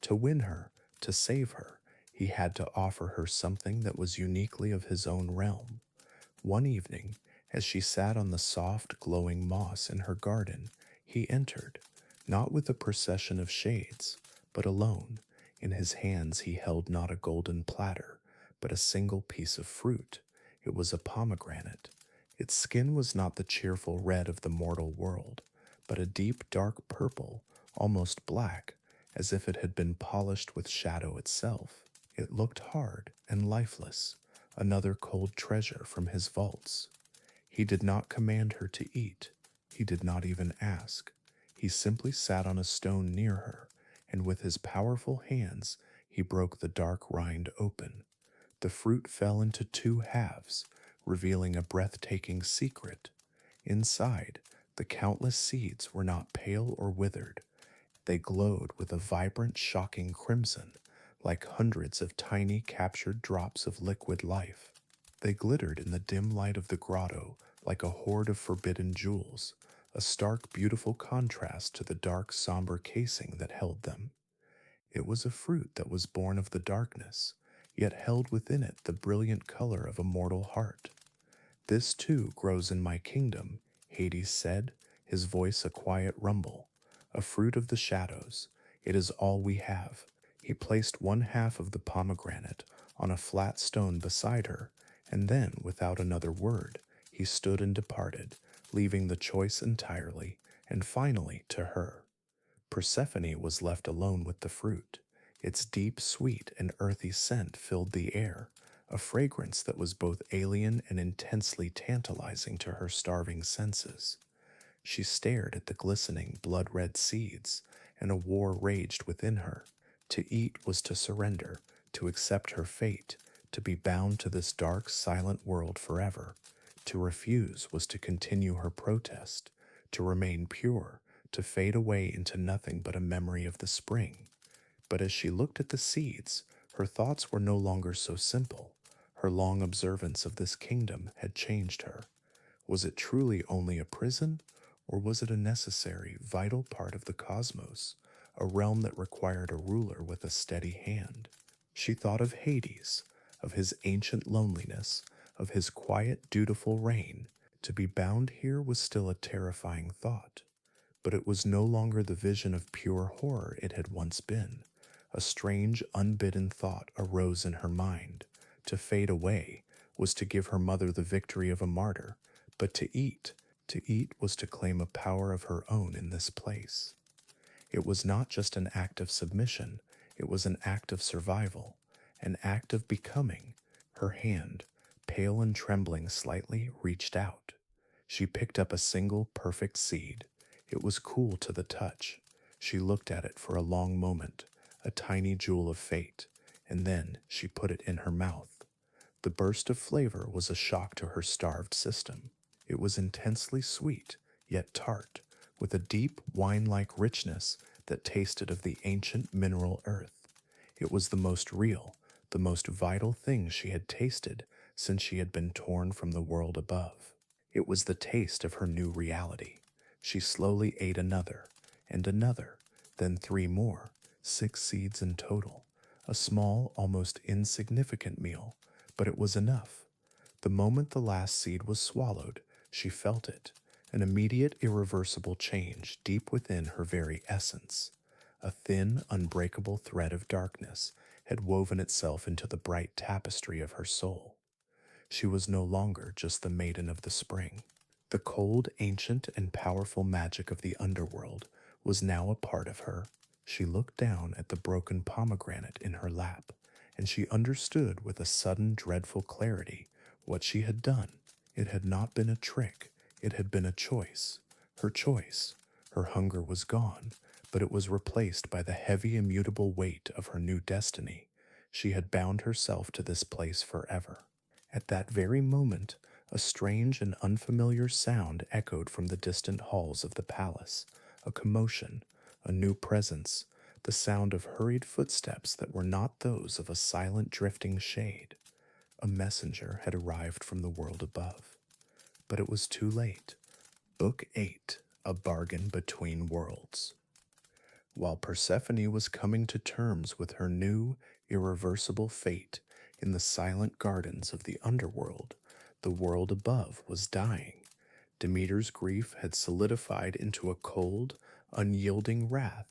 To win her, to save her, he had to offer her something that was uniquely of his own realm. One evening, as she sat on the soft, glowing moss in her garden, he entered, not with a procession of shades, but alone. In his hands he held not a golden platter, but a single piece of fruit. It was a pomegranate. Its skin was not the cheerful red of the mortal world, but a deep dark purple, almost black, as if it had been polished with shadow itself. It looked hard and lifeless, another cold treasure from his vaults. He did not command her to eat. He did not even ask. He simply sat on a stone near her, and with his powerful hands he broke the dark rind open. The fruit fell into two halves, revealing a breathtaking secret. Inside, the countless seeds were not pale or withered. They glowed with a vibrant, shocking crimson, like hundreds of tiny captured drops of liquid life. They glittered in the dim light of the grotto like a hoard of forbidden jewels, a stark, beautiful contrast to the dark, somber casing that held them. It was a fruit that was born of the darkness, yet held within it the brilliant color of a mortal heart. This too grows in my kingdom, Hades said, his voice a quiet rumble. A fruit of the shadows. It is all we have. He placed one half of the pomegranate on a flat stone beside her, and then, without another word, he stood and departed, leaving the choice entirely, and finally to her. Persephone was left alone with the fruit. Its deep, sweet, and earthy scent filled the air, a fragrance that was both alien and intensely tantalizing to her starving senses. She stared at the glistening, blood-red seeds, and a war raged within her. To eat was to surrender, to accept her fate, to be bound to this dark, silent world forever. To refuse was to continue her protest, to remain pure, to fade away into nothing but a memory of the spring. But as she looked at the seeds, her thoughts were no longer so simple. Her long observance of this kingdom had changed her. Was it truly only a prison, or was it a necessary, vital part of the cosmos, a realm that required a ruler with a steady hand? She thought of Hades, of his ancient loneliness, of his quiet, dutiful reign. To be bound here was still a terrifying thought, but it was no longer the vision of pure horror it had once been. A strange, unbidden thought arose in her mind. To fade away was to give her mother the victory of a martyr, but to eat was to claim a power of her own in this place. It was not just an act of submission, it was an act of survival, an act of becoming. Her hand, pale and trembling slightly, reached out. She picked up a single perfect seed. It was cool to the touch. She looked at it for a long moment, a tiny jewel of fate, and then she put it in her mouth. The burst of flavor was a shock to her starved system. It was intensely sweet, yet tart, with a deep wine-like richness that tasted of the ancient mineral earth. It was the most real, the most vital thing she had tasted since she had been torn from the world above. It was the taste of her new reality. She slowly ate another, and another, then three more, 6 seeds in total. A small, almost insignificant meal, but it was enough. The moment the last seed was swallowed, she felt it, an immediate, irreversible change deep within her very essence. A thin, unbreakable thread of darkness had woven itself into the bright tapestry of her soul. She was no longer just the maiden of the spring. The cold, ancient, and powerful magic of the underworld was now a part of her. She looked down at the broken pomegranate in her lap, and she understood with a sudden, dreadful clarity what she had done. It had not been a trick, it had been a choice. Her choice. Her hunger was gone, but it was replaced by the heavy, immutable weight of her new destiny. She had bound herself to this place forever. At that very moment, a strange and unfamiliar sound echoed from the distant halls of the palace, a commotion, a new presence, the sound of hurried footsteps that were not those of a silent drifting shade. A messenger had arrived from the world above. But it was too late. Book 8, A Bargain Between Worlds. While Persephone was coming to terms with her new, irreversible fate in the silent gardens of the underworld, the world above was dying. Demeter's grief had solidified into a cold, unyielding wrath,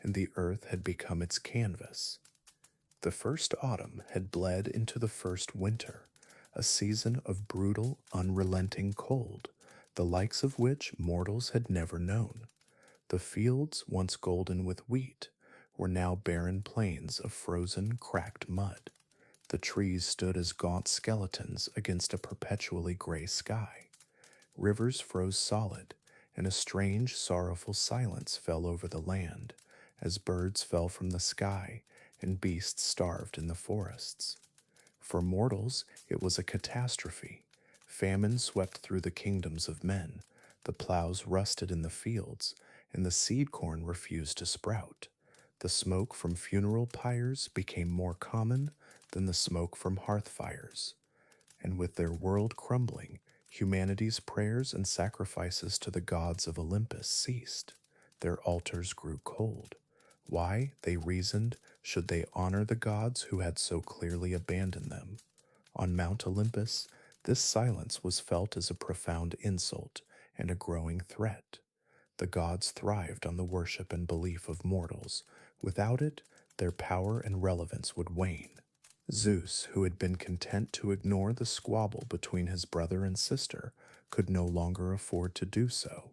and the earth had become its canvas. The first autumn had bled into the first winter, a season of brutal, unrelenting cold, the likes of which mortals had never known. The fields, once golden with wheat, were now barren plains of frozen, cracked mud. The trees stood as gaunt skeletons against a perpetually gray sky. Rivers froze solid, and a strange, sorrowful silence fell over the land, as birds fell from the sky and beasts starved in the forests. For mortals, it was a catastrophe. Famine swept through the kingdoms of men, the plows rusted in the fields, and the seed corn refused to sprout. The smoke from funeral pyres became more common than the smoke from hearth fires. And with their world crumbling, humanity's prayers and sacrifices to the gods of Olympus ceased. Their altars grew cold. Why, they reasoned, should they honor the gods who had so clearly abandoned them? On Mount Olympus, this silence was felt as a profound insult and a growing threat. The gods thrived on the worship and belief of mortals. Without it, their power and relevance would wane. Zeus, who had been content to ignore the squabble between his brother and sister, could no longer afford to do so.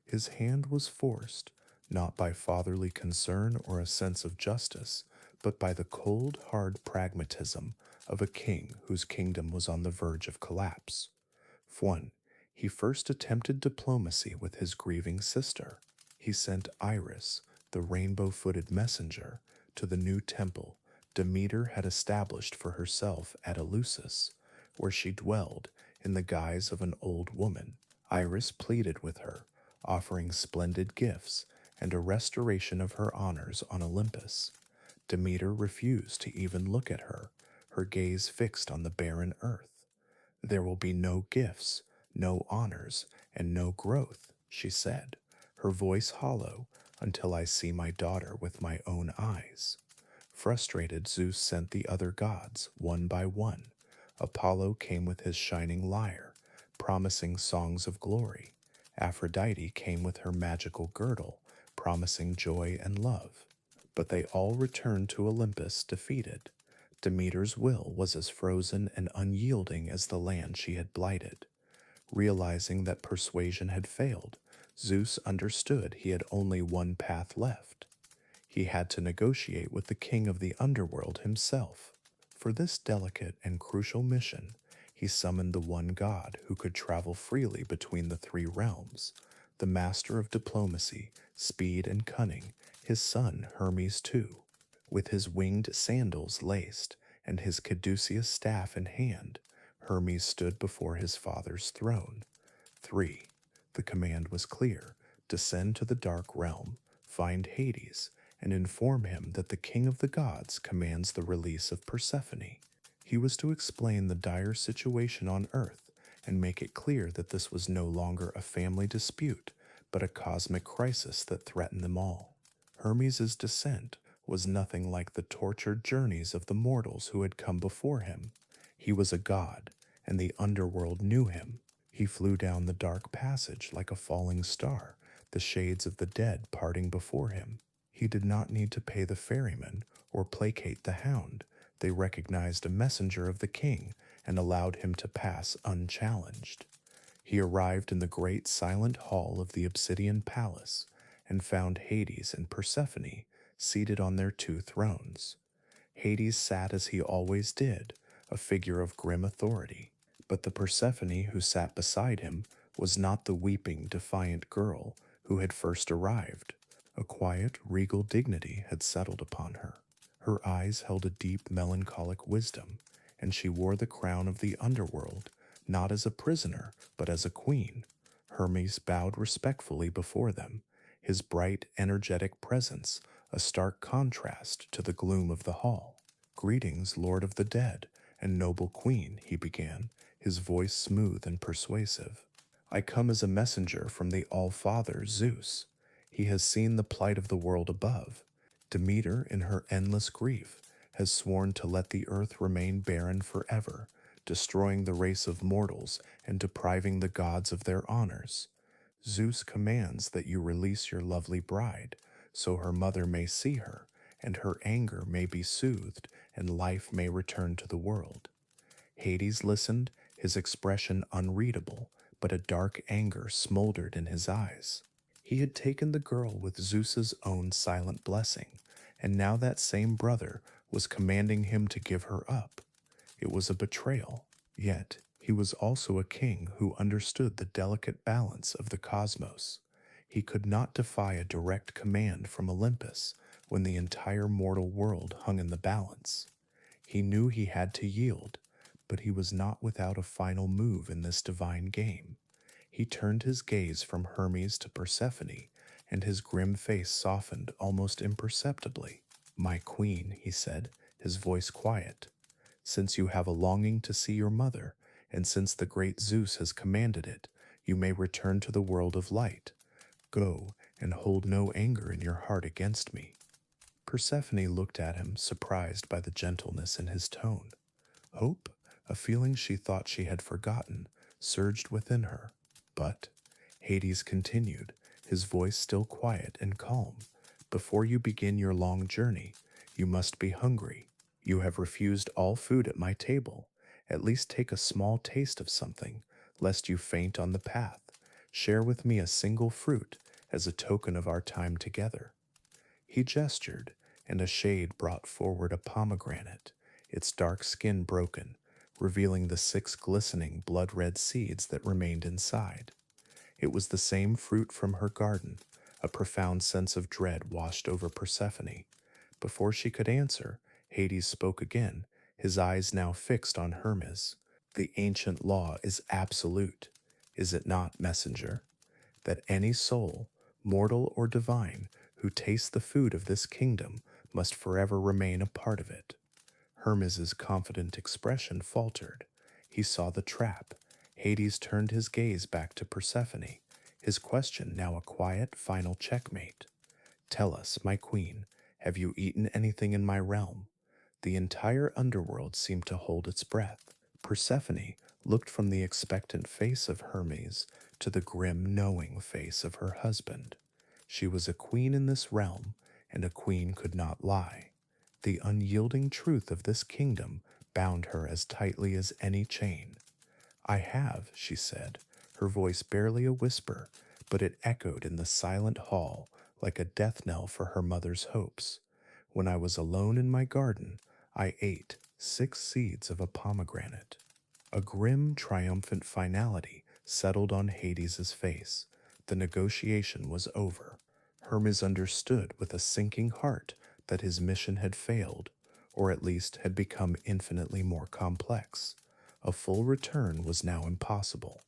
His hand was forced, not by fatherly concern or a sense of justice, but by the cold, hard pragmatism of a king whose kingdom was on the verge of collapse. 1. He first attempted diplomacy with his grieving sister. He sent Iris, the rainbow-footed messenger, to the new temple Demeter had established for herself at Eleusis, where she dwelled in the guise of an old woman. Iris pleaded with her, offering splendid gifts and a restoration of her honors on Olympus. Demeter refused to even look at her, her gaze fixed on the barren earth. "There will be no gifts, no honors, and no growth," she said, her voice hollow, "until I see my daughter with my own eyes." Frustrated, Zeus sent the other gods, one by one. Apollo came with his shining lyre, promising songs of glory. Aphrodite came with her magical girdle, promising joy and love. But they all returned to Olympus defeated. Demeter's will was as frozen and unyielding as the land she had blighted. Realizing that persuasion had failed, Zeus understood he had only one path left. He had to negotiate with the king of the underworld himself. For this delicate and crucial mission, he summoned the one god who could travel freely between the three realms, the master of diplomacy, speed, and cunning, his son Hermes too, with his winged sandals laced and his caduceus staff in hand. Hermes stood before his father's throne. 3. The command was clear: descend to the dark realm, find Hades, and inform him that the king of the gods commands the release of Persephone. He was to explain the dire situation on earth and make it clear that this was no longer a family dispute, but a cosmic crisis that threatened them all. Hermes' descent was nothing like the tortured journeys of the mortals who had come before him. He was a god, and the underworld knew him. He flew down the dark passage like a falling star, the shades of the dead parting before him. He did not need to pay the ferryman or placate the hound. They recognized a messenger of the king and allowed him to pass unchallenged. He arrived in the great silent hall of the obsidian palace and found Hades and Persephone seated on their two thrones. Hades sat as he always did, a figure of grim authority, but the Persephone who sat beside him was not the weeping, defiant girl who had first arrived. A quiet, regal dignity had settled upon her. Her eyes held a deep, melancholic wisdom, and she wore the crown of the underworld, not as a prisoner, but as a queen. Hermes bowed respectfully before them, his bright, energetic presence a stark contrast to the gloom of the hall. Greetings, Lord of the Dead and noble queen, he began, his voice smooth and persuasive. I come as a messenger from the All-Father, Zeus. He has seen the plight of the world above. Demeter, in her endless grief, has sworn to let the earth remain barren forever, destroying the race of mortals and depriving the gods of their honors. Zeus commands that you release your lovely bride, so her mother may see her, and her anger may be soothed, and life may return to the world. Hades listened, his expression unreadable, but a dark anger smoldered in his eyes. He had taken the girl with Zeus's own silent blessing, and now that same brother was commanding him to give her up. It was a betrayal. Yet he was also a king who understood the delicate balance of the cosmos. He could not defy a direct command from Olympus when the entire mortal world hung in the balance. He knew he had to yield, but he was not without a final move in this divine game. He turned his gaze from Hermes to Persephone, and his grim face softened almost imperceptibly. My queen, he said, his voice quiet, since you have a longing to see your mother, and since the great Zeus has commanded it, you may return to the world of light. Go, and hold no anger in your heart against me. Persephone looked at him, surprised by the gentleness in his tone. Hope, a feeling she thought she had forgotten, surged within her. But, Hades continued, his voice still quiet and calm, before you begin your long journey, you must be hungry. You have refused all food at my table. At least take a small taste of something, lest you faint on the path. Share with me a single fruit as a token of our time together. He gestured, and a shade brought forward a pomegranate, its dark skin broken, revealing the 6 glistening blood-red seeds that remained inside. It was the same fruit from her garden. A profound sense of dread washed over Persephone. Before she could answer, Hades spoke again, his eyes now fixed on Hermes. The ancient law is absolute, is it not, messenger? That any soul, mortal or divine, who tastes the food of this kingdom must forever remain a part of it. Hermes's confident expression faltered. He saw the trap. Hades turned his gaze back to Persephone, his question now a quiet, final checkmate. Tell us, my queen, have you eaten anything in my realm? The entire underworld seemed to hold its breath. Persephone looked from the expectant face of Hermes to the grim, knowing face of her husband. She was a queen in this realm, and a queen could not lie. The unyielding truth of this kingdom bound her as tightly as any chain. I have, she said, her voice barely a whisper, but it echoed in the silent hall like a death knell for her mother's hopes. When I was alone in my garden, I ate 6 seeds of a pomegranate. A grim, triumphant finality settled on Hades's face. The negotiation was over. Hermes understood with a sinking heart that his mission had failed, or at least had become infinitely more complex. A full return was now impossible.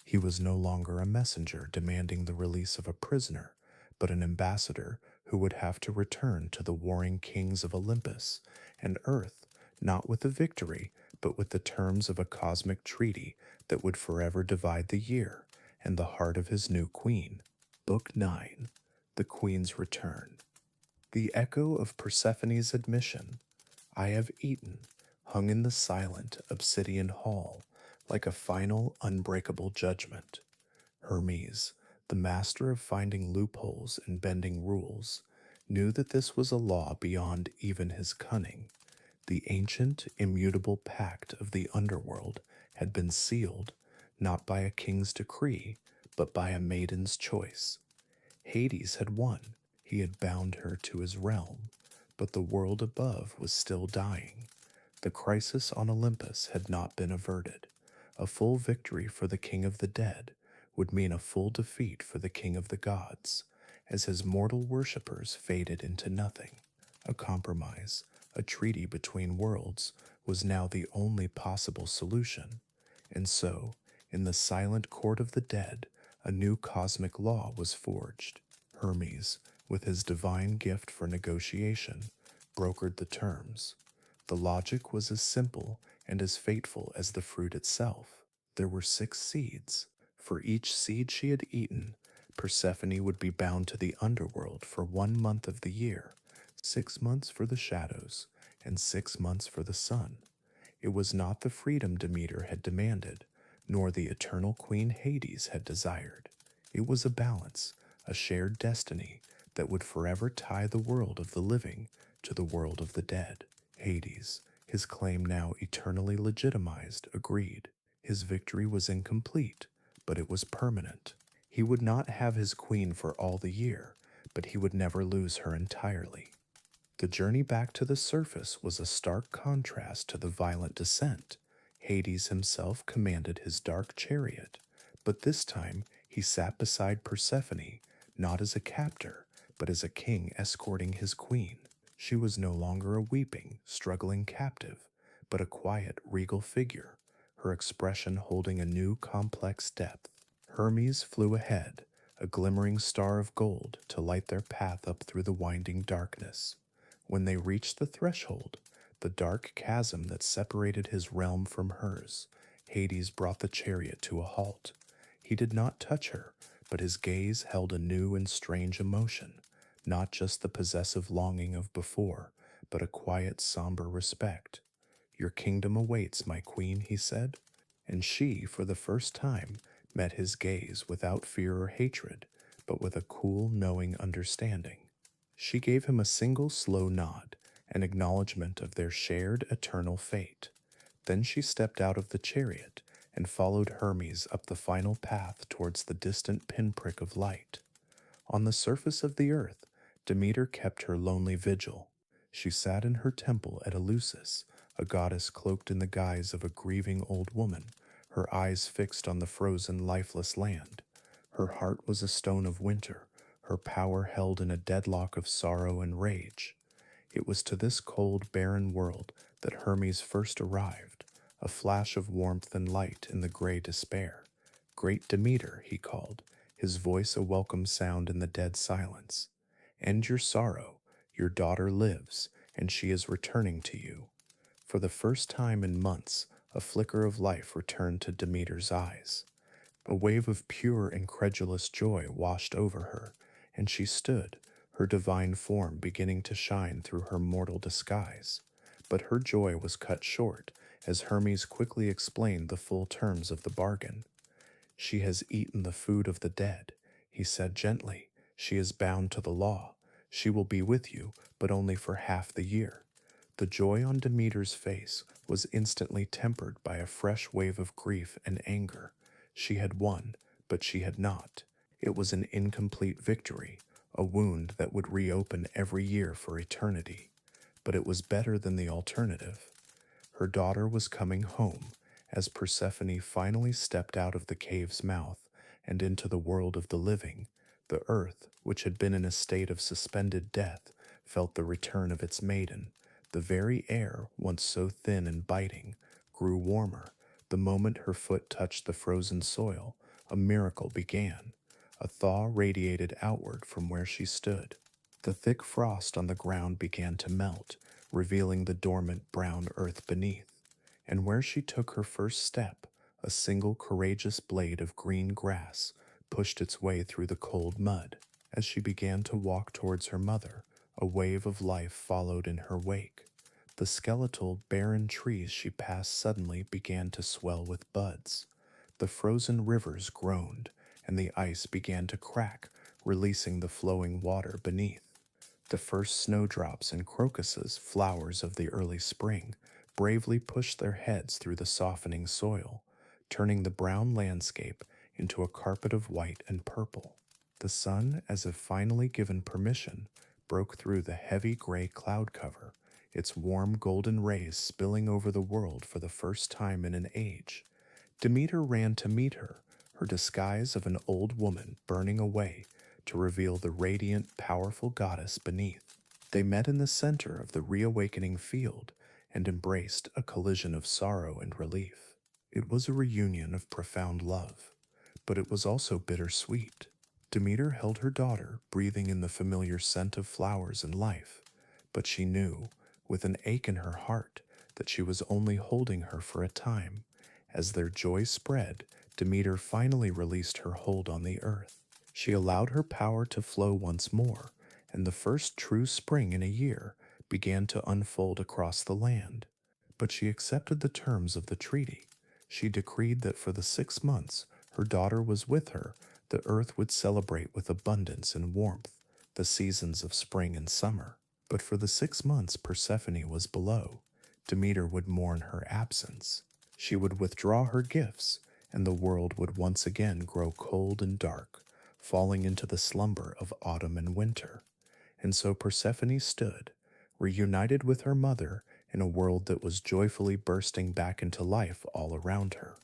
He was no longer a messenger demanding the release of a prisoner, but an ambassador who would have to return to the warring kings of Olympus and Earth, not with a victory, but with the terms of a cosmic treaty that would forever divide the year and the heart of his new queen. Book 9. The Queen's Return. The echo of Persephone's admission, "I have eaten," hung in the silent obsidian hall like a final, unbreakable judgment. Hermes, the master of finding loopholes and bending rules, knew that this was a law beyond even his cunning. The ancient, immutable pact of the underworld had been sealed, not by a king's decree, but by a maiden's choice. Hades had won. He had bound her to his realm, but the world above was still dying. The crisis on Olympus had not been averted. A full victory for the king of the dead would mean a full defeat for the king of the gods, as his mortal worshippers faded into nothing. A compromise, a treaty between worlds, was now the only possible solution. And so, in the silent court of the dead, a new cosmic law was forged. Hermes, with his divine gift for negotiation, brokered the terms. The logic was as simple and as fateful as the fruit itself. There were 6 seeds. For each seed she had eaten, Persephone would be bound to the underworld for 1 month of the year, 6 months for the shadows, and 6 months for the sun. It was not the freedom Demeter had demanded, nor the eternal queen Hades had desired. It was a balance, a shared destiny that would forever tie the world of the living to the world of the dead. Hades, his claim now eternally legitimized, agreed. His victory was incomplete, but it was permanent. He would not have his queen for all the year, but he would never lose her entirely. The journey back to the surface was a stark contrast to the violent descent. Hades himself commanded his dark chariot, but this time he sat beside Persephone, not as a captor, but as a king escorting his queen. She was no longer a weeping, struggling captive, but a quiet, regal figure, her expression holding a new, complex depth. Hermes flew ahead, a glimmering star of gold to light their path up through the winding darkness. When they reached the threshold, the dark chasm that separated his realm from hers, Hades brought the chariot to a halt. He did not touch her, but his gaze held a new and strange emotion, not just the possessive longing of before, but a quiet, somber respect. "Your kingdom awaits, my queen," he said, and she, for the first time, met his gaze without fear or hatred, but with a cool, knowing understanding. She gave him a single slow nod, an acknowledgment of their shared eternal fate. Then she stepped out of the chariot and followed Hermes up the final path towards the distant pinprick of light. On the surface of the earth, Demeter kept her lonely vigil. She sat in her temple at Eleusis, a goddess cloaked in the guise of a grieving old woman, her eyes fixed on the frozen, lifeless land. Her heart was a stone of winter, her power held in a deadlock of sorrow and rage. It was to this cold, barren world that Hermes first arrived, a flash of warmth and light in the gray despair. "Great Demeter," he called, his voice a welcome sound in the dead silence. "End your sorrow. Your daughter lives, and she is returning to you." For the first time in months, a flicker of life returned to Demeter's eyes. A wave of pure, incredulous joy washed over her, and she stood, her divine form beginning to shine through her mortal disguise. But her joy was cut short, as Hermes quickly explained the full terms of the bargain. "She has eaten the food of the dead," he said gently. "She is bound to the law. She will be with you, but only for half the year." The joy on Demeter's face was instantly tempered by a fresh wave of grief and anger. She had won, but she had not. It was an incomplete victory, a wound that would reopen every year for eternity. But it was better than the alternative. Her daughter was coming home, as Persephone finally stepped out of the cave's mouth and into the world of the living. The earth, which had been in a state of suspended death, felt the return of its maiden. The very air, once so thin and biting, grew warmer. The moment her foot touched the frozen soil, a miracle began. A thaw radiated outward from where she stood. The thick frost on the ground began to melt, revealing the dormant brown earth beneath. And where she took her first step, a single courageous blade of green grass pushed its way through the cold mud. As she began to walk towards her mother, a wave of life followed in her wake. The skeletal, barren trees she passed suddenly began to swell with buds. The frozen rivers groaned, and the ice began to crack, releasing the flowing water beneath. The first snowdrops and crocuses, flowers of the early spring, bravely pushed their heads through the softening soil, turning the brown landscape into a carpet of white and purple. The sun, as if finally given permission, broke through the heavy gray cloud cover, its warm golden rays spilling over the world for the first time in an age. Demeter ran to meet her, her disguise of an old woman burning away to reveal the radiant, powerful goddess beneath. They met in the center of the reawakening field and embraced a collision of sorrow and relief. It was a reunion of profound love, but it was also bittersweet. Demeter held her daughter, breathing in the familiar scent of flowers and life, but she knew, with an ache in her heart, that she was only holding her for a time. As their joy spread, Demeter finally released her hold on the earth. She allowed her power to flow once more, and the first true spring in a year began to unfold across the land. But she accepted the terms of the treaty. She decreed that for the 6 months her daughter was with her, the earth would celebrate with abundance and warmth the seasons of spring and summer. But for the 6 months Persephone was below, Demeter would mourn her absence. She would withdraw her gifts, and the world would once again grow cold and dark, falling into the slumber of autumn and winter. And so Persephone stood, reunited with her mother in a world that was joyfully bursting back into life all around her.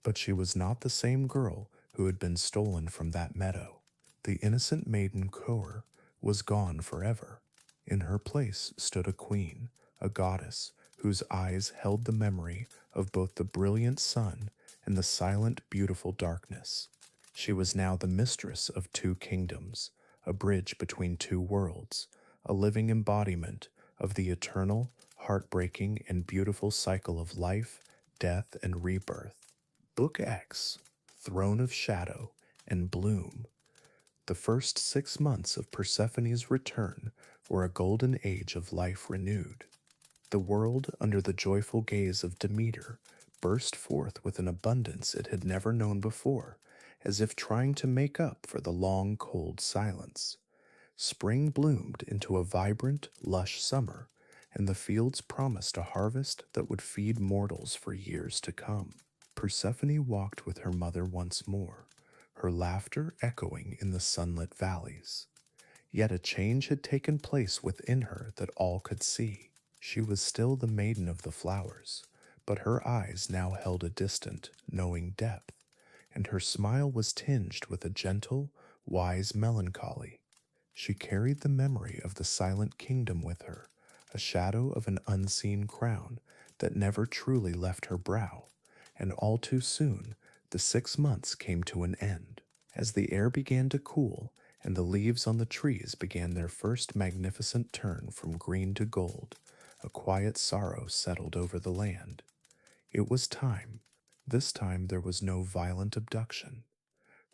But she was not the same girl who had been stolen from that meadow. The innocent maiden Kor was gone forever. In her place stood a queen, a goddess, whose eyes held the memory of both the brilliant sun and the silent, beautiful darkness. She was now the mistress of 2 kingdoms, a bridge between 2 worlds, a living embodiment of the eternal, heartbreaking, and beautiful cycle of life, death, and rebirth. Book X, Throne of Shadow and Bloom. The first 6 months of Persephone's return were a golden age of life renewed. The world, under the joyful gaze of Demeter, burst forth with an abundance it had never known before, as if trying to make up for the long, cold silence. Spring bloomed into a vibrant, lush summer, and the fields promised a harvest that would feed mortals for years to come. Persephone walked with her mother once more, her laughter echoing in the sunlit valleys. Yet a change had taken place within her that all could see. She was still the maiden of the flowers, but her eyes now held a distant, knowing depth, and her smile was tinged with a gentle, wise melancholy. She carried the memory of the silent kingdom with her, a shadow of an unseen crown that never truly left her brow, and all too soon the 6 months came to an end. As the air began to cool and the leaves on the trees began their first magnificent turn from green to gold, a quiet sorrow settled over the land. It was time. This time there was no violent abduction.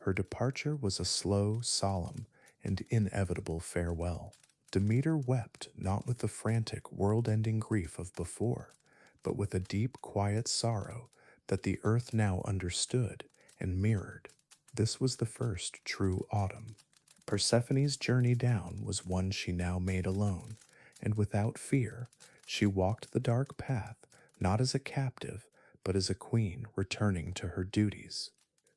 Her departure was a slow, solemn, and inevitable farewell. Demeter wept not with the frantic, world-ending grief of before, but with a deep, quiet sorrow that the earth now understood and mirrored. This was the first true autumn. Persephone's journey down was one she now made alone, and without fear. She walked the dark path, not as a captive, but as a queen returning to her duties.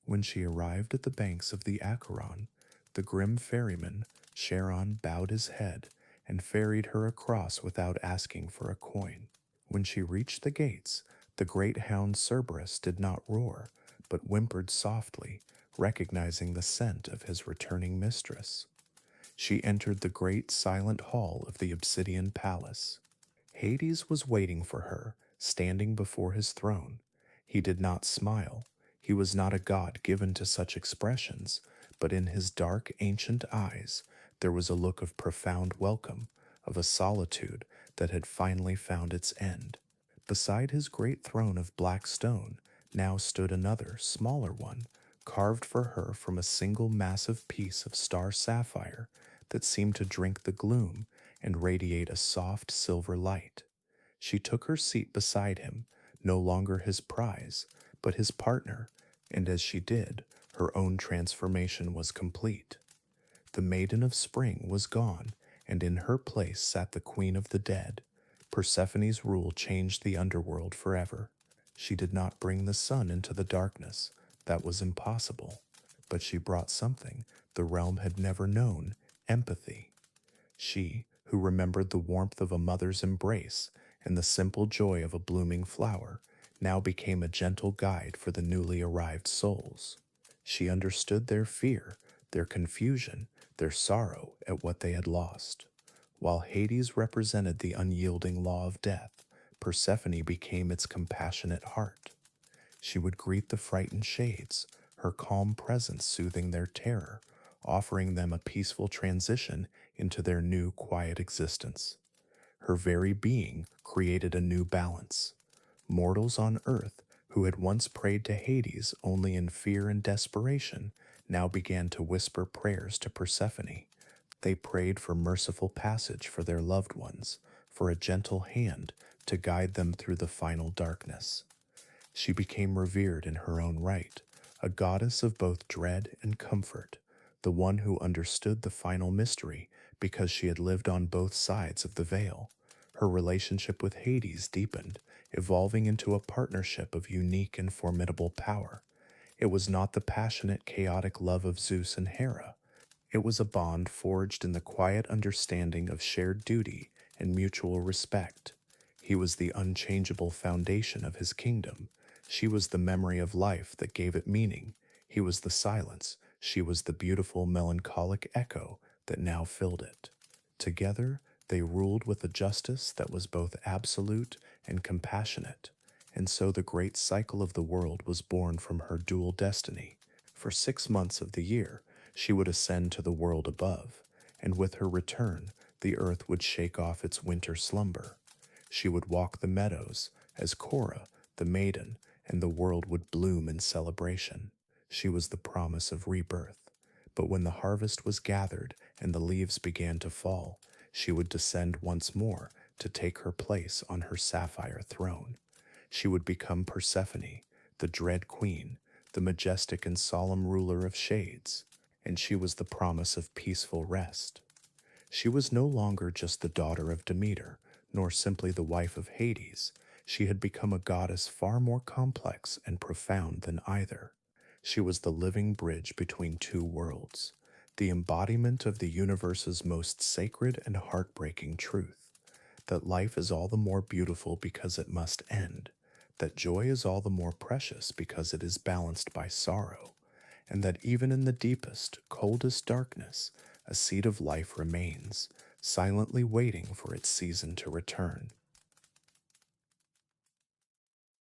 When she arrived at the banks of the Acheron, the grim ferryman, Charon, bowed his head and ferried her across without asking for a coin. When she reached the gates, the great hound Cerberus did not roar, but whimpered softly, recognizing the scent of his returning mistress. She entered the great silent hall of the obsidian palace. Hades was waiting for her, standing before his throne. He did not smile. He was not a god given to such expressions, but in his dark, ancient eyes there was a look of profound welcome, of a solitude that had finally found its end. Beside his great throne of black stone now stood another, smaller one, carved for her from a single massive piece of star sapphire that seemed to drink the gloom and radiate a soft silver light. She took her seat beside him, no longer his prize, but his partner, and as she did, her own transformation was complete. The Maiden of Spring was gone, and in her place sat the Queen of the Dead. Persephone's rule changed the underworld forever. She did not bring the sun into the darkness, that was impossible, but she brought something the realm had never known: empathy. She, who remembered the warmth of a mother's embrace and the simple joy of a blooming flower, now became a gentle guide for the newly arrived souls. She understood their fear, their confusion, their sorrow at what they had lost. While Hades represented the unyielding law of death, Persephone became its compassionate heart. She would greet the frightened shades, her calm presence soothing their terror, offering them a peaceful transition into their new quiet existence. Her very being created a new balance. Mortals on earth, who had once prayed to Hades only in fear and desperation, now began to whisper prayers to Persephone. They prayed for merciful passage for their loved ones, for a gentle hand to guide them through the final darkness. She became revered in her own right, a goddess of both dread and comfort, the one who understood the final mystery because she had lived on both sides of the veil. Her relationship with Hades deepened, evolving into a partnership of unique and formidable power. It was not the passionate, chaotic love of Zeus and Hera. It was a bond forged in the quiet understanding of shared duty and mutual respect. He was the unchangeable foundation of his kingdom. She was the memory of life that gave it meaning. He was the silence. She was the beautiful, melancholic echo that now filled it. Together, they ruled with a justice that was both absolute and compassionate, and so the great cycle of the world was born from her dual destiny. For 6 months of the year, she would ascend to the world above, and with her return, the earth would shake off its winter slumber. She would walk the meadows as Cora, the maiden, and the world would bloom in celebration. She was the promise of rebirth. But when the harvest was gathered and the leaves began to fall, she would descend once more to take her place on her sapphire throne. She would become Persephone, the dread queen, the majestic and solemn ruler of shades, and she was the promise of peaceful rest. She was no longer just the daughter of Demeter, nor simply the wife of Hades. She had become a goddess far more complex and profound than either. She was the living bridge between two worlds, the embodiment of the universe's most sacred and heartbreaking truth, that life is all the more beautiful because it must end, that joy is all the more precious because it is balanced by sorrow, and that even in the deepest, coldest darkness, a seed of life remains, silently waiting for its season to return.